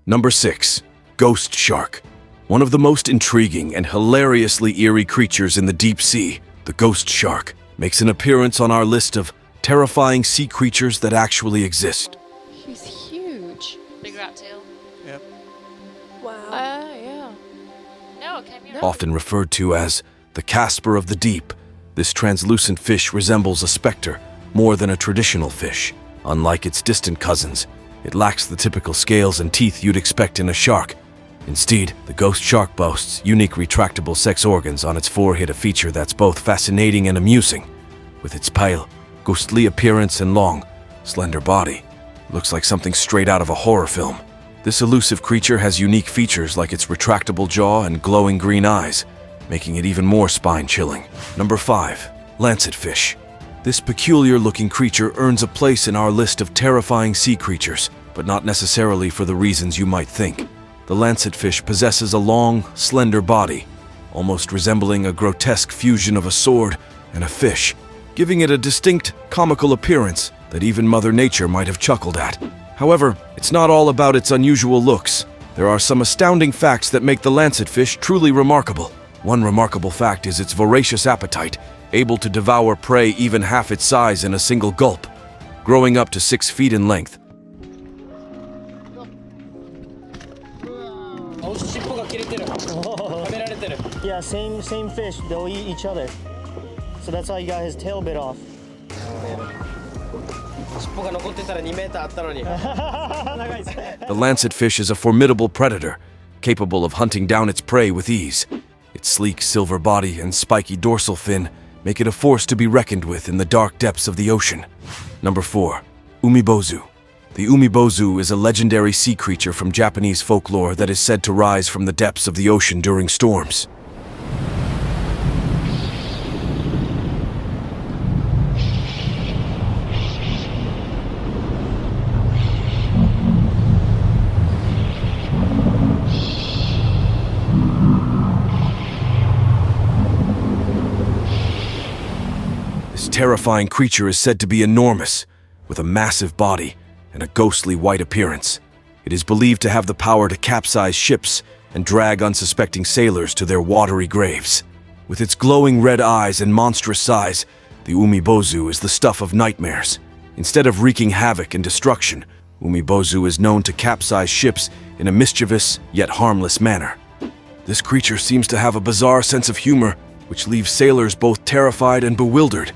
Number 6. Ghost shark. One of the most intriguing and hilariously eerie creatures in the deep sea, the ghost shark, makes an appearance on our list of terrifying sea creatures that actually exist. She's huge. Big rat tail. Yep. Wow. Yeah. No, it came here. Often referred to as the Casper of the deep, this translucent fish resembles a specter more than a traditional fish. Unlike its distant cousins, it lacks the typical scales and teeth you'd expect in a shark. Instead, the ghost shark boasts unique retractable sex organs on its forehead, a feature that's both fascinating and amusing. With its pale, ghostly appearance and long, slender body, it looks like something straight out of a horror film. This elusive creature has unique features like its retractable jaw and glowing green eyes, making it even more spine-chilling. Number 5. Lancetfish. This peculiar-looking creature earns a place in our list of terrifying sea creatures, but not necessarily for the reasons you might think. The lancetfish possesses a long, slender body, almost resembling a grotesque fusion of a sword and a fish, giving it a distinct, comical appearance that even Mother Nature might have chuckled at. However, it's not all about its unusual looks. There are some astounding facts that make the lancetfish truly remarkable. One remarkable fact is its voracious appetite, able to devour prey even half its size in a single gulp, growing up to 6 feet in length. Yeah, same fish. They'll eat each other. So that's why he got his tail bit off. The lancetfish is a formidable predator, capable of hunting down its prey with ease. Its sleek silver body and spiky dorsal fin make it a force to be reckoned with in the dark depths of the ocean. Number 4. Umibozu. The umibozu is a legendary sea creature from Japanese folklore that is said to rise from the depths of the ocean during storms. This terrifying creature is said to be enormous, with a massive body and a ghostly white appearance. It is believed to have the power to capsize ships and drag unsuspecting sailors to their watery graves. With its glowing red eyes and monstrous size, the umibozu is the stuff of nightmares. Instead of wreaking havoc and destruction, umibozu is known to capsize ships in a mischievous yet harmless manner. This creature seems to have a bizarre sense of humor, which leaves sailors both terrified and bewildered.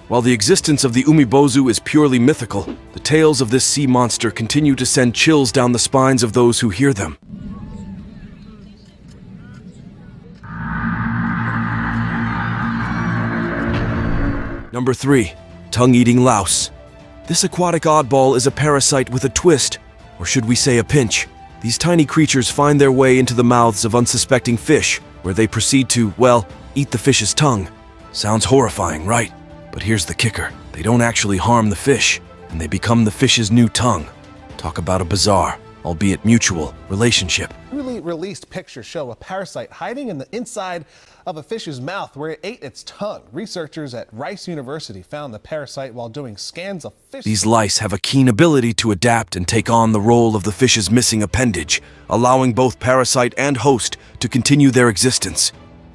While the existence of the umibozu is purely mythical, the tales of this sea monster continue to send chills down the spines of those who hear them. Number 3. Tongue-eating louse. This aquatic oddball is a parasite with a twist, or should we say a pinch. These tiny creatures find their way into the mouths of unsuspecting fish, where they proceed to, well, eat the fish's tongue. Sounds horrifying, right? But here's the kicker. They don't actually harm the fish, and they become the fish's new tongue. Talk about a bizarre, albeit mutual, relationship. Newly released pictures show a parasite hiding in the inside of a fish's mouth where it ate its tongue. Researchers at Rice University found the parasite while doing scans of fish. These lice have a keen ability to adapt and take on the role of the fish's missing appendage, allowing both parasite and host to continue their existence.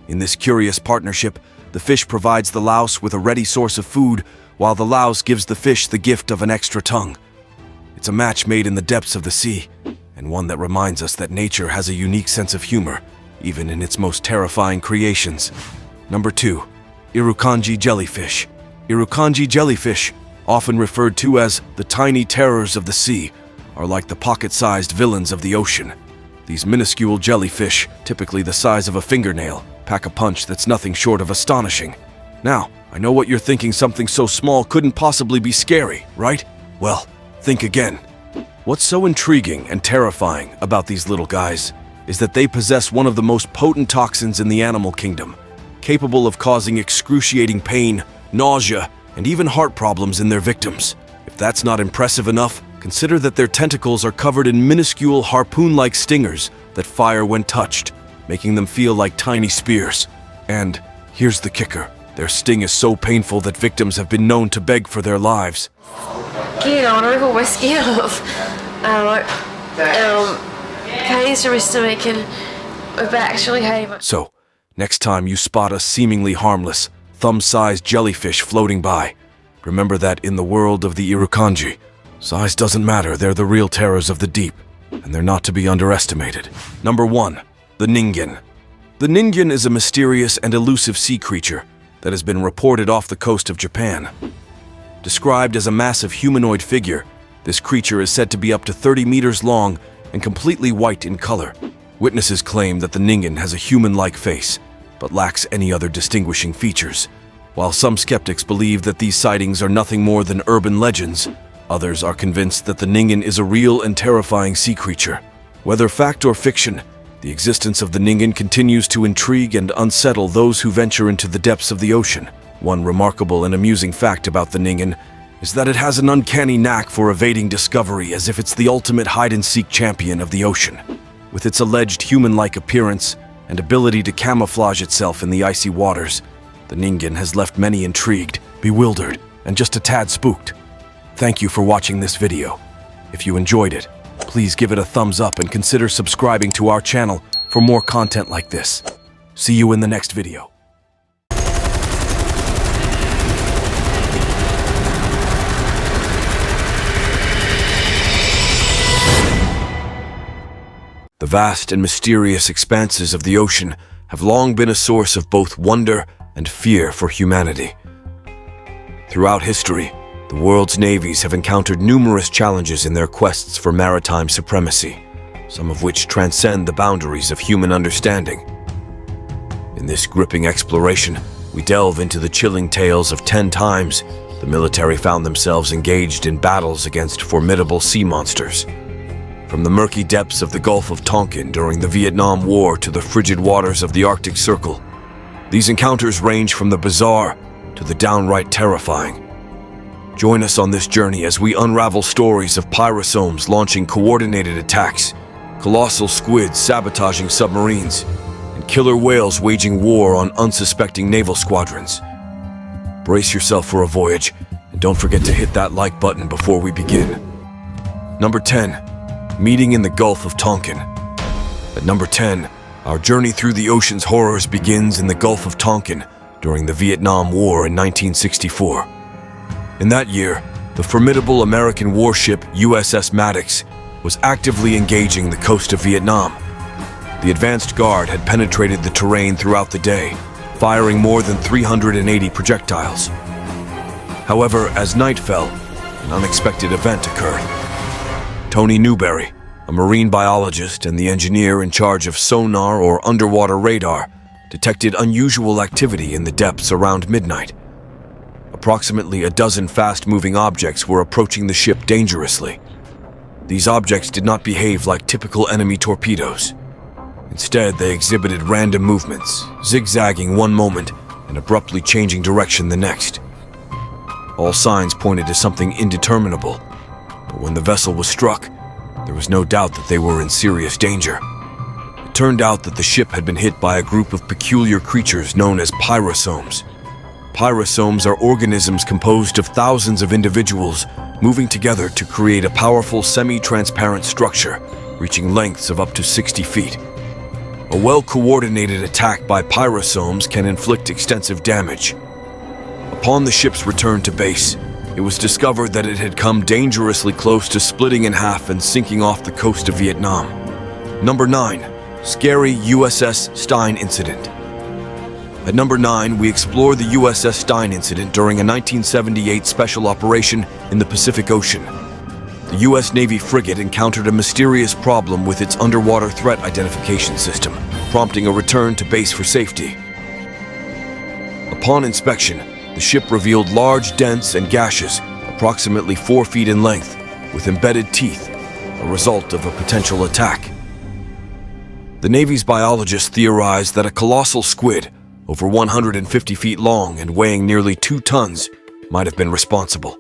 In this curious partnership, the fish provides the louse with a ready source of food, while the louse gives the fish the gift of an extra tongue. It's a match made in the depths of the sea, and one that reminds us that nature has a unique sense of humor, even in its most terrifying creations. Number 2. Irukandji jellyfish. Irukandji jellyfish, often referred to as the tiny terrors of the sea, are like the pocket-sized villains of the ocean. These minuscule jellyfish, typically the size of a fingernail, pack a punch that's nothing short of astonishing. Now, I know what you're thinking, something so small couldn't possibly be scary, right? Well, think again. What's so intriguing and terrifying about these little guys is that they possess one of the most potent toxins in the animal kingdom, capable of causing excruciating pain, nausea, and even heart problems in their victims. If that's not impressive enough, consider that their tentacles are covered in minuscule harpoon-like stingers that fire when touched, making them feel like tiny spears. And here's the kicker. Their sting is so painful that victims have been known to beg for their lives. So, next time you spot a seemingly harmless, thumb-sized jellyfish floating by, remember that in the world of the Irukandji, size doesn't matter. They're the real terrors of the deep, and they're not to be underestimated. Number 1. The Ningen. The Ningen is a mysterious and elusive sea creature that has been reported off the coast of Japan. Described as a massive humanoid figure, this creature is said to be up to 30 meters long and completely white in color. Witnesses claim that the Ningen has a human-like face, but lacks any other distinguishing features. While some skeptics believe that these sightings are nothing more than urban legends, others are convinced that the Ningen is a real and terrifying sea creature. Whether fact or fiction, the existence of the Ningen continues to intrigue and unsettle those who venture into the depths of the ocean. One remarkable and amusing fact about the Ningen is that it has an uncanny knack for evading discovery, as if it's the ultimate hide-and-seek champion of the ocean. With its alleged human-like appearance and ability to camouflage itself in the icy waters, the Ningen has left many intrigued, bewildered, and just a tad spooked. Thank you for watching this video. If you enjoyed it, please give it a thumbs up and consider subscribing to our channel for more content like this. See you in the next video. The vast and mysterious expanses of the ocean have long been a source of both wonder and fear for humanity. Throughout history, the world's navies have encountered numerous challenges in their quests for maritime supremacy, some of which transcend the boundaries of human understanding. In this gripping exploration, we delve into the chilling tales of 10 times the military found themselves engaged in battles against formidable sea monsters. From the murky depths of the Gulf of Tonkin during the Vietnam War to the frigid waters of the Arctic Circle, these encounters range from the bizarre to the downright terrifying. Join us on this journey as we unravel stories of pyrosomes launching coordinated attacks, colossal squids sabotaging submarines, and killer whales waging war on unsuspecting naval squadrons. Brace yourself for a voyage, and don't forget to hit that like button before we begin. Number 10. Meeting in the Gulf of Tonkin. At number 10, our journey through the ocean's horrors begins in the Gulf of Tonkin during the Vietnam War in 1964. In that year, the formidable American warship USS Maddox was actively engaging the coast of Vietnam. The advanced guard had penetrated the terrain throughout the day, firing more than 380 projectiles. However, as night fell, an unexpected event occurred. Tony Newberry, a marine biologist and the engineer in charge of sonar or underwater radar, detected unusual activity in the depths around midnight. Approximately a dozen fast-moving objects were approaching the ship dangerously. These objects did not behave like typical enemy torpedoes. Instead, they exhibited random movements, zigzagging one moment and abruptly changing direction the next. All signs pointed to something indeterminable. But when the vessel was struck, there was no doubt that they were in serious danger. It turned out that the ship had been hit by a group of peculiar creatures known as pyrosomes. Pyrosomes are organisms composed of thousands of individuals moving together to create a powerful semi-transparent structure, reaching lengths of up to 60 feet. A well-coordinated attack by pyrosomes can inflict extensive damage. Upon the ship's return to base, it was discovered that it had come dangerously close to splitting in half and sinking off the coast of Vietnam. Number 9. Scary USS Stein Incident. At number 9, we explore the USS Stein incident during a 1978 special operation in the Pacific Ocean. The U.S. Navy frigate encountered a mysterious problem with its underwater threat identification system, prompting a return to base for safety. Upon inspection, the ship revealed large dents and gashes, approximately 4 feet in length, with embedded teeth, a result of a potential attack. The Navy's biologists theorized that a colossal squid, over 150 feet long and weighing nearly 2 tons, might have been responsible.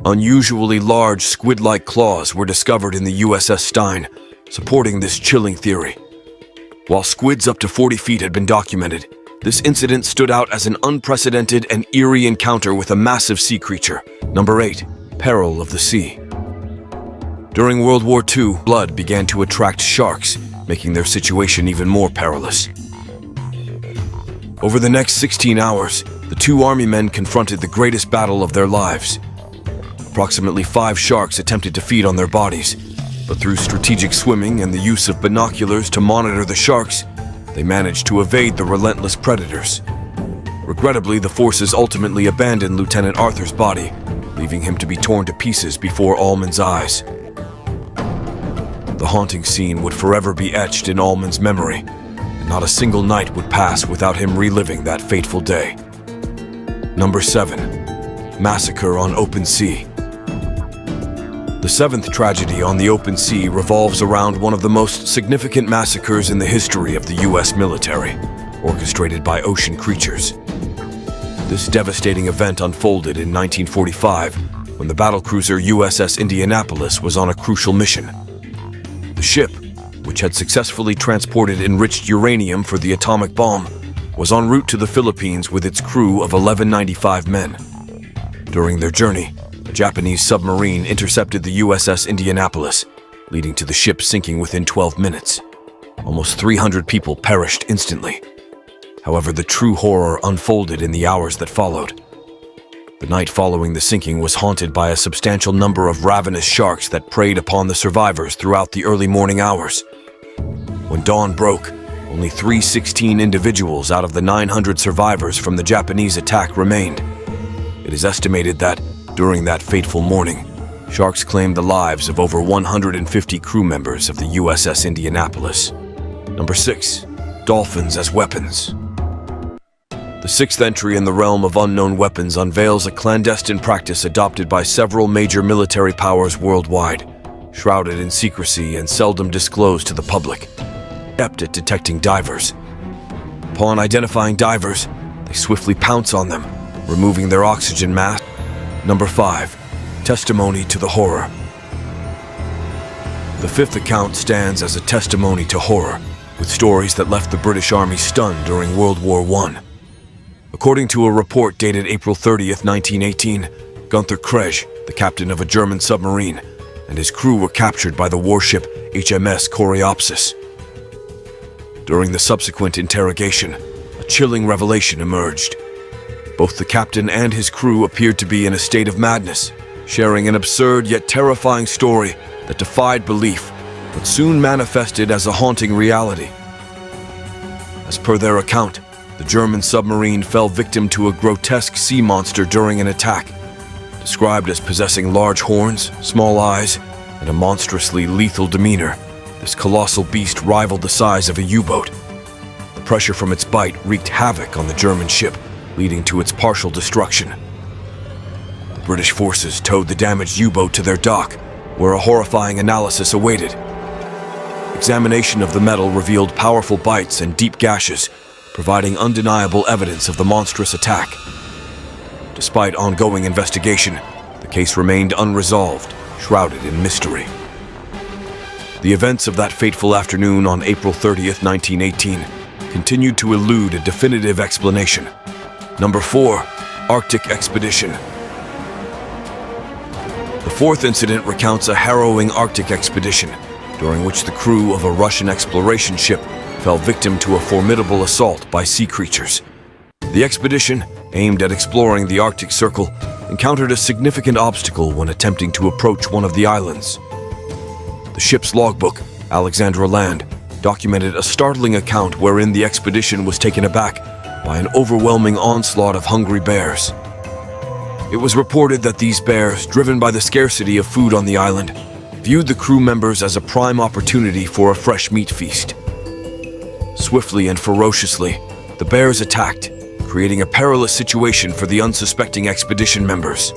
Unusually large squid-like claws were discovered in the USS Stein, supporting this chilling theory. While squids up to 40 feet had been documented, this incident stood out as an unprecedented and eerie encounter with a massive sea creature. Number 8. Peril of the sea. During World War II, blood began to attract sharks, making their situation even more perilous. Over the next 16 hours, the 2 Army men confronted the greatest battle of their lives. Approximately 5 sharks attempted to feed on their bodies, but through strategic swimming and the use of binoculars to monitor the sharks, they managed to evade the relentless predators. Regrettably, the forces ultimately abandoned Lieutenant Arthur's body, leaving him to be torn to pieces before Allman's eyes. The haunting scene would forever be etched in Allman's memory, and not a single night would pass without him reliving that fateful day. Number 7. Massacre on Open Sea. The seventh tragedy on the open sea revolves around one of the most significant massacres in the history of the U.S. military, orchestrated by ocean creatures. This devastating event unfolded in 1945 when the battlecruiser USS Indianapolis was on a crucial mission. The ship, which had successfully transported enriched uranium for the atomic bomb, was en route to the Philippines with its crew of 1195 men. During their journey, a Japanese submarine intercepted the USS Indianapolis, leading to the ship sinking within 12 minutes. Almost 300 people perished instantly. However, the true horror unfolded in the hours that followed. The night following the sinking was haunted by a substantial number of ravenous sharks that preyed upon the survivors throughout the early morning hours. When dawn broke, only 316 individuals out of the 900 survivors from the Japanese attack remained. It is estimated that, during that fateful morning, sharks claimed the lives of over 150 crew members of the USS Indianapolis. Number 6. Dolphins as weapons. The sixth entry in the realm of unknown weapons unveils a clandestine practice adopted by several major military powers worldwide, shrouded in secrecy and seldom disclosed to the public. Adept at detecting divers. Upon identifying divers, they swiftly pounce on them, removing their oxygen mask. Number 5. Testimony to the horror. The fifth account stands as a testimony to horror, with stories that left the British Army stunned during World War I. According to a report dated April 30th, 1918, Gunther Kretsch, the captain of a German submarine, and his crew were captured by the warship HMS Coreopsis. During the subsequent interrogation, a chilling revelation emerged. Both the captain and his crew appeared to be in a state of madness, sharing an absurd yet terrifying story that defied belief, but soon manifested as a haunting reality. As per their account, the German submarine fell victim to a grotesque sea monster during an attack. Described as possessing large horns, small eyes, and a monstrously lethal demeanor, this colossal beast rivaled the size of a U-boat. The pressure from its bite wreaked havoc on the German ship, leading to its partial destruction. The British forces towed the damaged U-boat to their dock, where a horrifying analysis awaited. Examination of the metal revealed powerful bites and deep gashes, providing undeniable evidence of the monstrous attack. Despite ongoing investigation, the case remained unresolved, shrouded in mystery. The events of that fateful afternoon on April 30th, 1918, continued to elude a definitive explanation. Number 4. Arctic Expedition. The fourth incident recounts a harrowing Arctic expedition, during which the crew of a Russian exploration ship fell victim to a formidable assault by sea creatures. The expedition, aimed at exploring the Arctic Circle, encountered a significant obstacle when attempting to approach one of the islands. The ship's logbook, Alexandra Land, documented a startling account wherein the expedition was taken aback by an overwhelming onslaught of hungry bears. It was reported that these bears, driven by the scarcity of food on the island, viewed the crew members as a prime opportunity for a fresh meat feast. Swiftly and ferociously, the bears attacked, creating a perilous situation for the unsuspecting expedition members.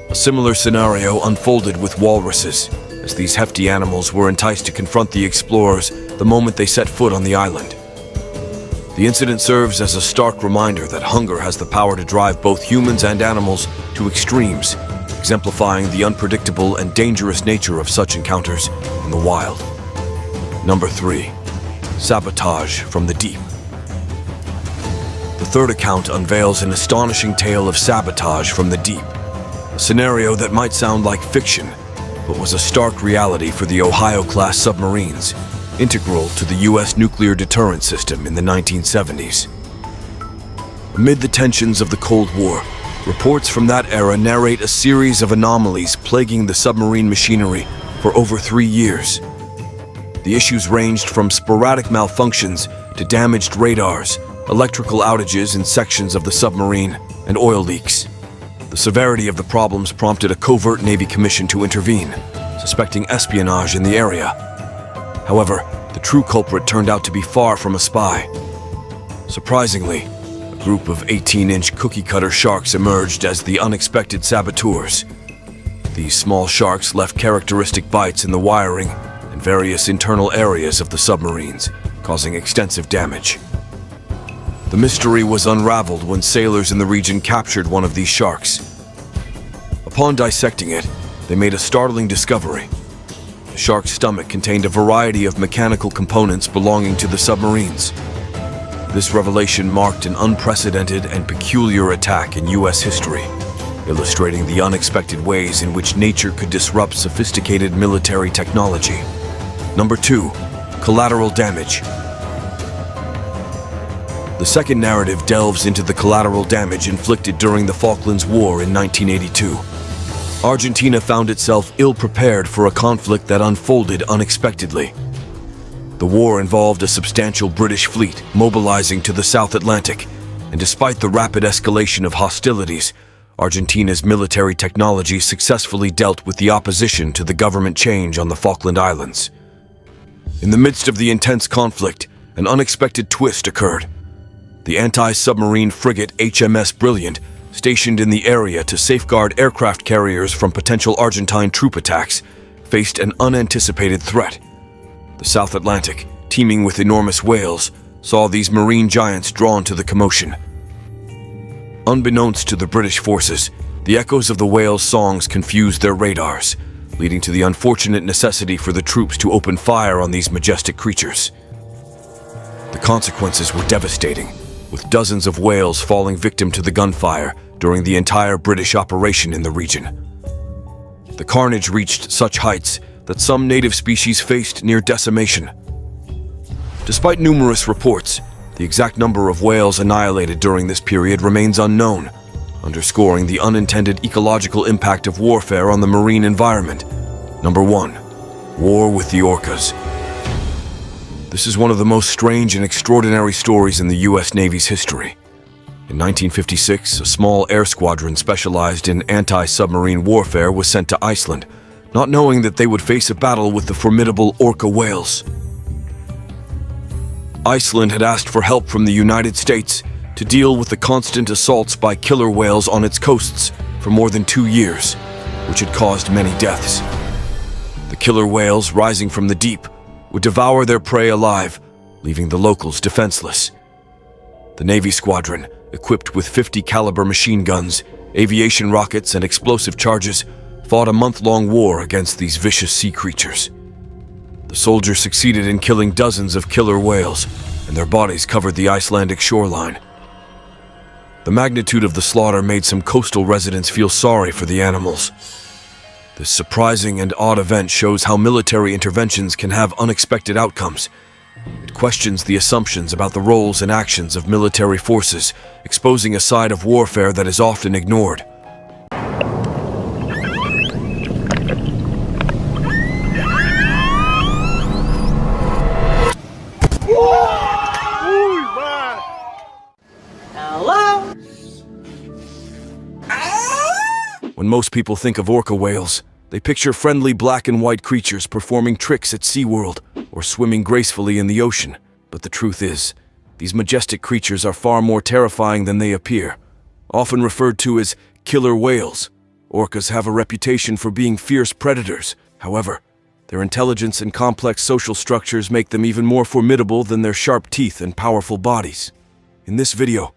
A similar scenario unfolded with walruses, as these hefty animals were enticed to confront the explorers the moment they set foot on the island. The incident serves as a stark reminder that hunger has the power to drive both humans and animals to extremes, exemplifying the unpredictable and dangerous nature of such encounters in the wild. Number 3. Sabotage from the deep. The third account unveils an astonishing tale of sabotage from the deep, a scenario that might sound like fiction, but was a stark reality for the Ohio-class submarines, integral to the U.S. nuclear deterrent system in the 1970s. Amid the tensions of the Cold War, reports from that era narrate a series of anomalies plaguing the submarine machinery for over 3 years. The issues ranged from sporadic malfunctions to damaged radars, electrical outages in sections of the submarine, and oil leaks. The severity of the problems prompted a covert Navy commission to intervene, suspecting espionage in the area. However, the true culprit turned out to be far from a spy. Surprisingly, a group of 18-inch cookie-cutter sharks emerged as the unexpected saboteurs. These small sharks left characteristic bites in the wiring and various internal areas of the submarines, causing extensive damage. The mystery was unraveled when sailors in the region captured one of these sharks. Upon dissecting it, they made a startling discovery. The shark's stomach contained a variety of mechanical components belonging to the submarines. This revelation marked an unprecedented and peculiar attack in U.S. history, illustrating the unexpected ways in which nature could disrupt sophisticated military technology. Number 2. Collateral damage. The second narrative delves into the collateral damage inflicted during the Falklands War in 1982. Argentina found itself ill-prepared for a conflict that unfolded unexpectedly. The war involved a substantial British fleet mobilizing to the South Atlantic, and despite the rapid escalation of hostilities, Argentina's military technology successfully dealt with the opposition to the government change on the Falkland Islands. In the midst of the intense conflict, an unexpected twist occurred. The anti-submarine frigate HMS Brilliant, stationed in the area to safeguard aircraft carriers from potential Argentine troop attacks, faced an unanticipated threat. The South Atlantic, teeming with enormous whales, saw these marine giants drawn to the commotion. Unbeknownst to the British forces, the echoes of the whales' songs confused their radars, leading to the unfortunate necessity for the troops to open fire on these majestic creatures. The consequences were devastating, with dozens of whales falling victim to the gunfire during the entire British operation in the region. The carnage reached such heights that some native species faced near decimation. Despite numerous reports, the exact number of whales annihilated during this period remains unknown, underscoring the unintended ecological impact of warfare on the marine environment. Number 1. War with the Orcas. This is one of the most strange and extraordinary stories in the U.S. Navy's history. In 1956, a small air squadron specialized in anti-submarine warfare was sent to Iceland, not knowing that they would face a battle with the formidable Orca whales. Iceland had asked for help from the United States to deal with the constant assaults by killer whales on its coasts for more than 2 years, which had caused many deaths. The killer whales, rising from the deep, would devour their prey alive, leaving the locals defenseless. The Navy squadron, equipped with 50 caliber machine guns, aviation rockets, and explosive charges, fought a month-long war against these vicious sea creatures. The soldiers succeeded in killing dozens of killer whales, and their bodies covered the Icelandic shoreline. The magnitude of the slaughter made some coastal residents feel sorry for the animals. This surprising and odd event shows how military interventions can have unexpected outcomes. It questions the assumptions about the roles and actions of military forces, exposing a side of warfare that is often ignored. When most people think of orca whales, they picture friendly black and white creatures performing tricks at SeaWorld or swimming gracefully in the ocean. But the truth is, these majestic creatures are far more terrifying than they appear. Often referred to as killer whales, orcas have a reputation for being fierce predators. However, their intelligence and complex social structures make them even more formidable than their sharp teeth and powerful bodies. In this video,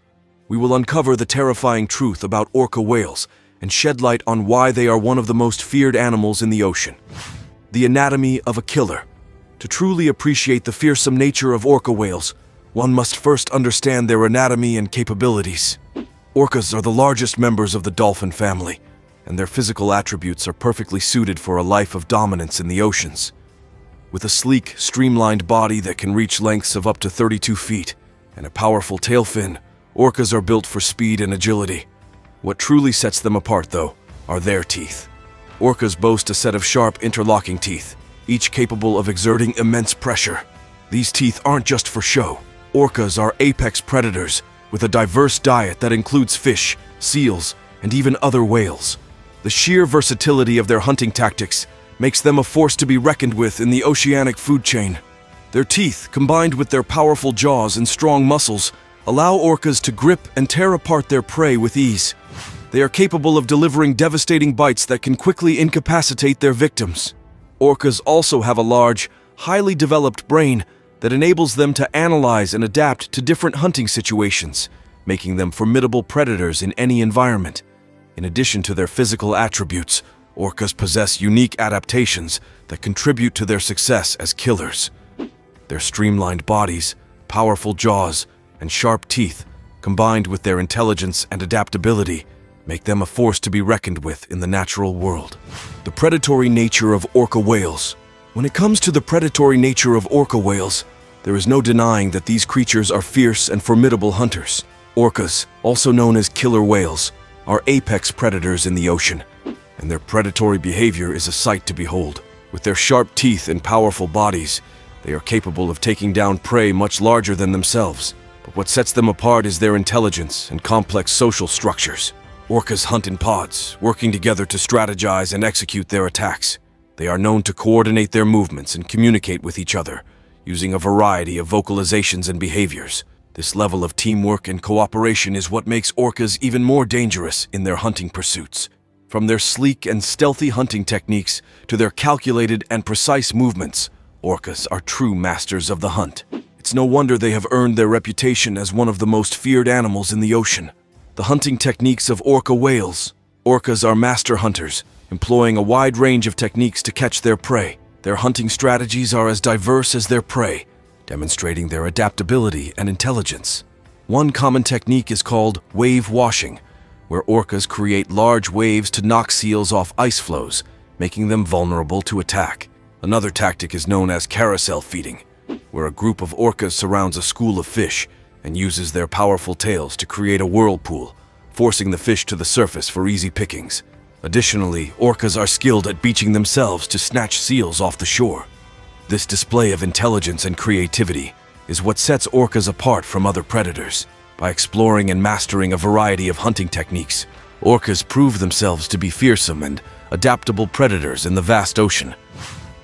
we will uncover the terrifying truth about orca whales and shed light on why they are one of the most feared animals in the ocean. The anatomy of a killer. To truly appreciate the fearsome nature of orca whales, one must first understand their anatomy and capabilities. Orcas are the largest members of the dolphin family, and their physical attributes are perfectly suited for a life of dominance in the oceans. With a sleek, streamlined body that can reach lengths of up to 32 feet and a powerful tail fin, orcas are built for speed and agility. What truly sets them apart, though, are their teeth. Orcas boast a set of sharp, interlocking teeth, each capable of exerting immense pressure. These teeth aren't just for show. Orcas are apex predators with a diverse diet that includes fish, seals, and even other whales. The sheer versatility of their hunting tactics makes them a force to be reckoned with in the oceanic food chain. Their teeth, combined with their powerful jaws and strong muscles, allow orcas to grip and tear apart their prey with ease. They are capable of delivering devastating bites that can quickly incapacitate their victims. Orcas also have a large, highly developed brain that enables them to analyze and adapt to different hunting situations, making them formidable predators in any environment. In addition to their physical attributes, orcas possess unique adaptations that contribute to their success as killers. Their streamlined bodies, powerful jaws, and sharp teeth, combined with their intelligence and adaptability, make them a force to be reckoned with in the natural world. The predatory nature of orca whales. When it comes to the predatory nature of orca whales, there is no denying that these creatures are fierce and formidable hunters. Orcas, also known as killer whales, are apex predators in the ocean, and their predatory behavior is a sight to behold. With their sharp teeth and powerful bodies, they are capable of taking down prey much larger than themselves. But what sets them apart is their intelligence and complex social structures. Orcas hunt in pods, working together to strategize and execute their attacks. They are known to coordinate their movements and communicate with each other, using a variety of vocalizations and behaviors. This level of teamwork and cooperation is what makes orcas even more dangerous in their hunting pursuits. From their sleek and stealthy hunting techniques to their calculated and precise movements, orcas are true masters of the hunt. It's no wonder they have earned their reputation as one of the most feared animals in the ocean. The hunting techniques of orca whales. Orcas are master hunters, employing a wide range of techniques to catch their prey. Their hunting strategies are as diverse as their prey, demonstrating their adaptability and intelligence. One common technique is called wave washing, where orcas create large waves to knock seals off ice floes, making them vulnerable to attack. Another tactic is known as carousel feeding, where a group of orcas surrounds a school of fish and uses their powerful tails to create a whirlpool, forcing the fish to the surface for easy pickings. Additionally, orcas are skilled at beaching themselves to snatch seals off the shore. This display of intelligence and creativity is what sets orcas apart from other predators. By exploring and mastering a variety of hunting techniques, orcas prove themselves to be fearsome and adaptable predators in the vast ocean.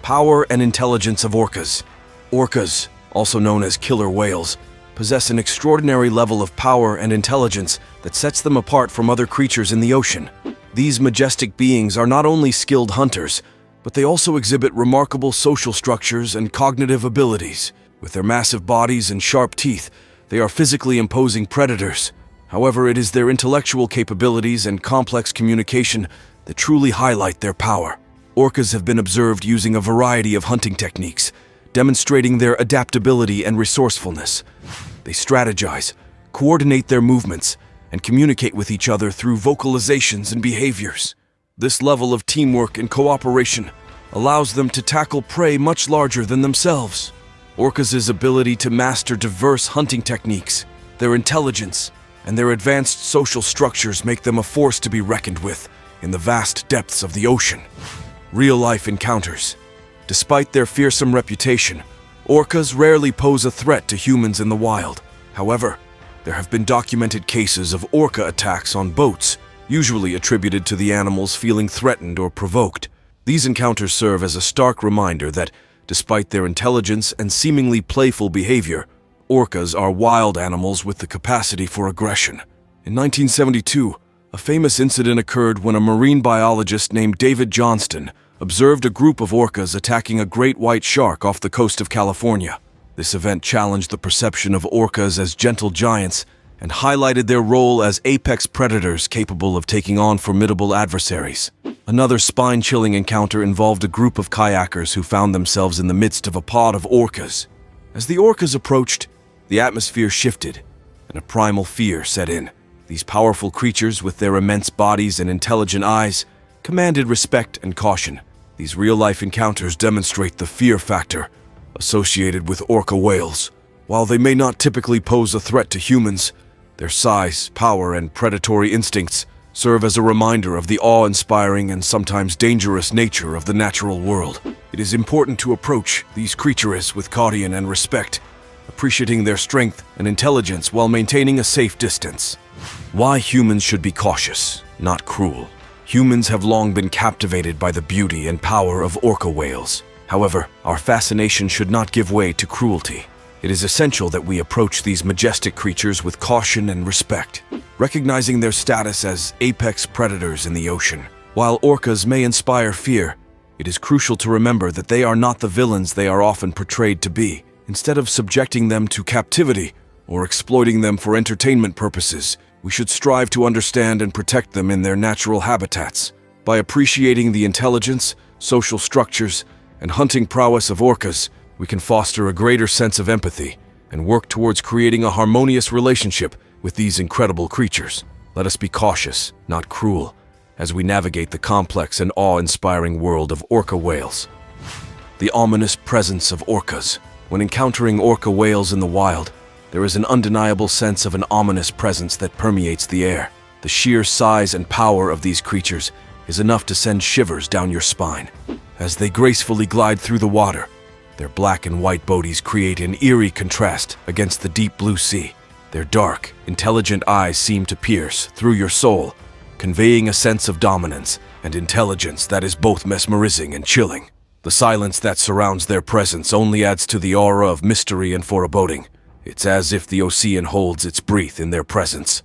Power and intelligence of orcas. Orcas, also known as killer whales, possess an extraordinary level of power and intelligence that sets them apart from other creatures in the ocean. These majestic beings are not only skilled hunters, but they also exhibit remarkable social structures and cognitive abilities. With their massive bodies and sharp teeth, they are physically imposing predators. However, it is their intellectual capabilities and complex communication that truly highlight their power. Orcas have been observed using a variety of hunting techniques, demonstrating their adaptability and resourcefulness. They strategize, coordinate their movements, and communicate with each other through vocalizations and behaviors. This level of teamwork and cooperation allows them to tackle prey much larger than themselves. Orcas' ability to master diverse hunting techniques, their intelligence, and their advanced social structures make them a force to be reckoned with in the vast depths of the ocean. Real-life encounters. Despite their fearsome reputation, orcas rarely pose a threat to humans in the wild. However, there have been documented cases of orca attacks on boats, usually attributed to the animals feeling threatened or provoked. These encounters serve as a stark reminder that, despite their intelligence and seemingly playful behavior, orcas are wild animals with the capacity for aggression. In 1972, a famous incident occurred when a marine biologist named David Johnston observed a group of orcas attacking a great white shark off the coast of California. This event challenged the perception of orcas as gentle giants and highlighted their role as apex predators capable of taking on formidable adversaries. Another spine-chilling encounter involved a group of kayakers who found themselves in the midst of a pod of orcas. As the orcas approached, the atmosphere shifted, and a primal fear set in. These powerful creatures, with their immense bodies and intelligent eyes, commanded respect and caution. These real-life encounters demonstrate the fear factor associated with orca whales. While they may not typically pose a threat to humans, their size, power, and predatory instincts serve as a reminder of the awe-inspiring and sometimes dangerous nature of the natural world. It is important to approach these creatures with caution and respect, appreciating their strength and intelligence while maintaining a safe distance. Why humans should be cautious, not cruel. Humans have long been captivated by the beauty and power of orca whales. However, our fascination should not give way to cruelty. It is essential that we approach these majestic creatures with caution and respect. recognizing their status as apex predators in the ocean. While orcas may inspire fear, it is crucial to remember that they are not the villains they are often portrayed to be. Instead of subjecting them to captivity or exploiting them for entertainment purposes, we should strive to understand and protect them in their natural habitats. By appreciating the intelligence, social structures, and hunting prowess of orcas, we can foster a greater sense of empathy and work towards creating a harmonious relationship with these incredible creatures. Let us be cautious, not cruel, as we navigate the complex and awe-inspiring world of orca whales. The ominous presence of orcas. When encountering orca whales in the wild, there is an undeniable sense of an ominous presence that permeates the air. The sheer size and power of these creatures is enough to send shivers down your spine. As they gracefully glide through the water, their black and white bodies create an eerie contrast against the deep blue sea. Their dark, intelligent eyes seem to pierce through your soul, conveying a sense of dominance and intelligence that is both mesmerizing and chilling. The silence that surrounds their presence only adds to the aura of mystery and foreboding. It's as if the ocean holds its breath in their presence,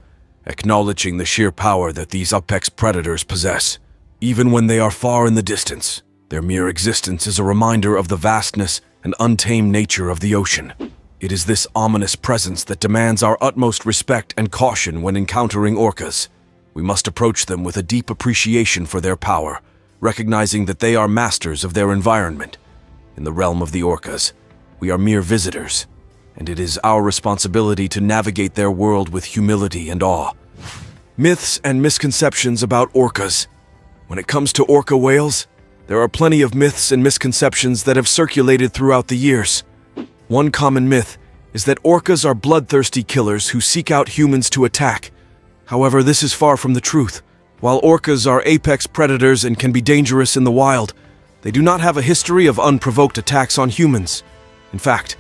acknowledging the sheer power that these apex predators possess. Even when they are far in the distance, their mere existence is a reminder of the vastness and untamed nature of the ocean. It is this ominous presence that demands our utmost respect and caution when encountering orcas. We must approach them with a deep appreciation for their power, recognizing that they are masters of their environment. In the realm of the orcas, we are mere visitors, and it is our responsibility to navigate their world with humility and awe. Myths and misconceptions about orcas. When it comes to orca whales, there are plenty of myths and misconceptions that have circulated throughout the years. One common myth is that orcas are bloodthirsty killers who seek out humans to attack. However, this is far from the truth. While orcas are apex predators and can be dangerous in the wild, they do not have a history of unprovoked attacks on humans. In fact,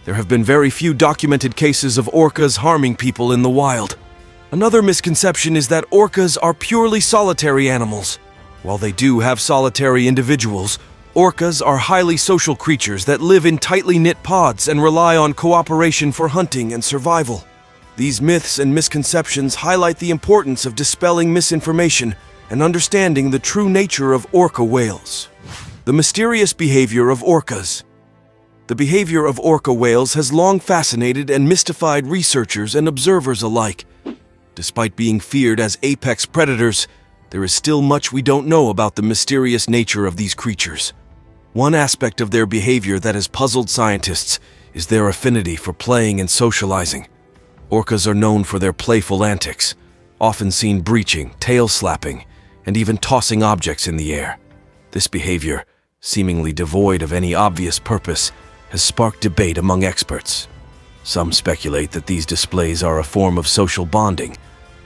there have been very few documented cases of orcas harming people in the wild. Another misconception is that orcas are purely solitary animals. While they do have solitary individuals, orcas are highly social creatures that live in tightly knit pods and rely on cooperation for hunting and survival. These myths and misconceptions highlight the importance of dispelling misinformation and understanding the true nature of orca whales. The mysterious behavior of orcas. The behavior of orca whales has long fascinated and mystified researchers and observers alike. Despite being feared as apex predators, there is still much we don't know about the mysterious nature of these creatures. One aspect of their behavior that has puzzled scientists is their affinity for playing and socializing. Orcas are known for their playful antics, often seen breaching, tail-slapping, and even tossing objects in the air. This behavior, seemingly devoid of any obvious purpose, has sparked debate among experts. Some speculate that these displays are a form of social bonding,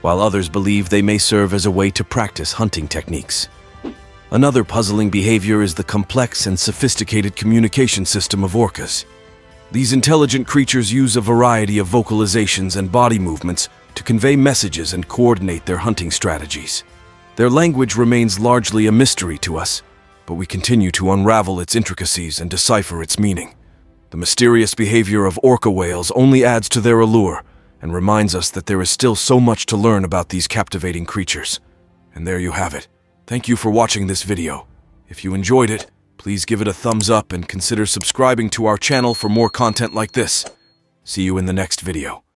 while others believe they may serve as a way to practice hunting techniques. Another puzzling behavior is the complex and sophisticated communication system of orcas. These intelligent creatures use a variety of vocalizations and body movements to convey messages and coordinate their hunting strategies. Their language remains largely a mystery to us, but we continue to unravel its intricacies and decipher its meaning. The mysterious behavior of orca whales only adds to their allure and reminds us that there is still so much to learn about these captivating creatures. And there you have it. Thank you for watching this video. If you enjoyed it, please give it a thumbs up and consider subscribing to our channel for more content like this. See you in the next video.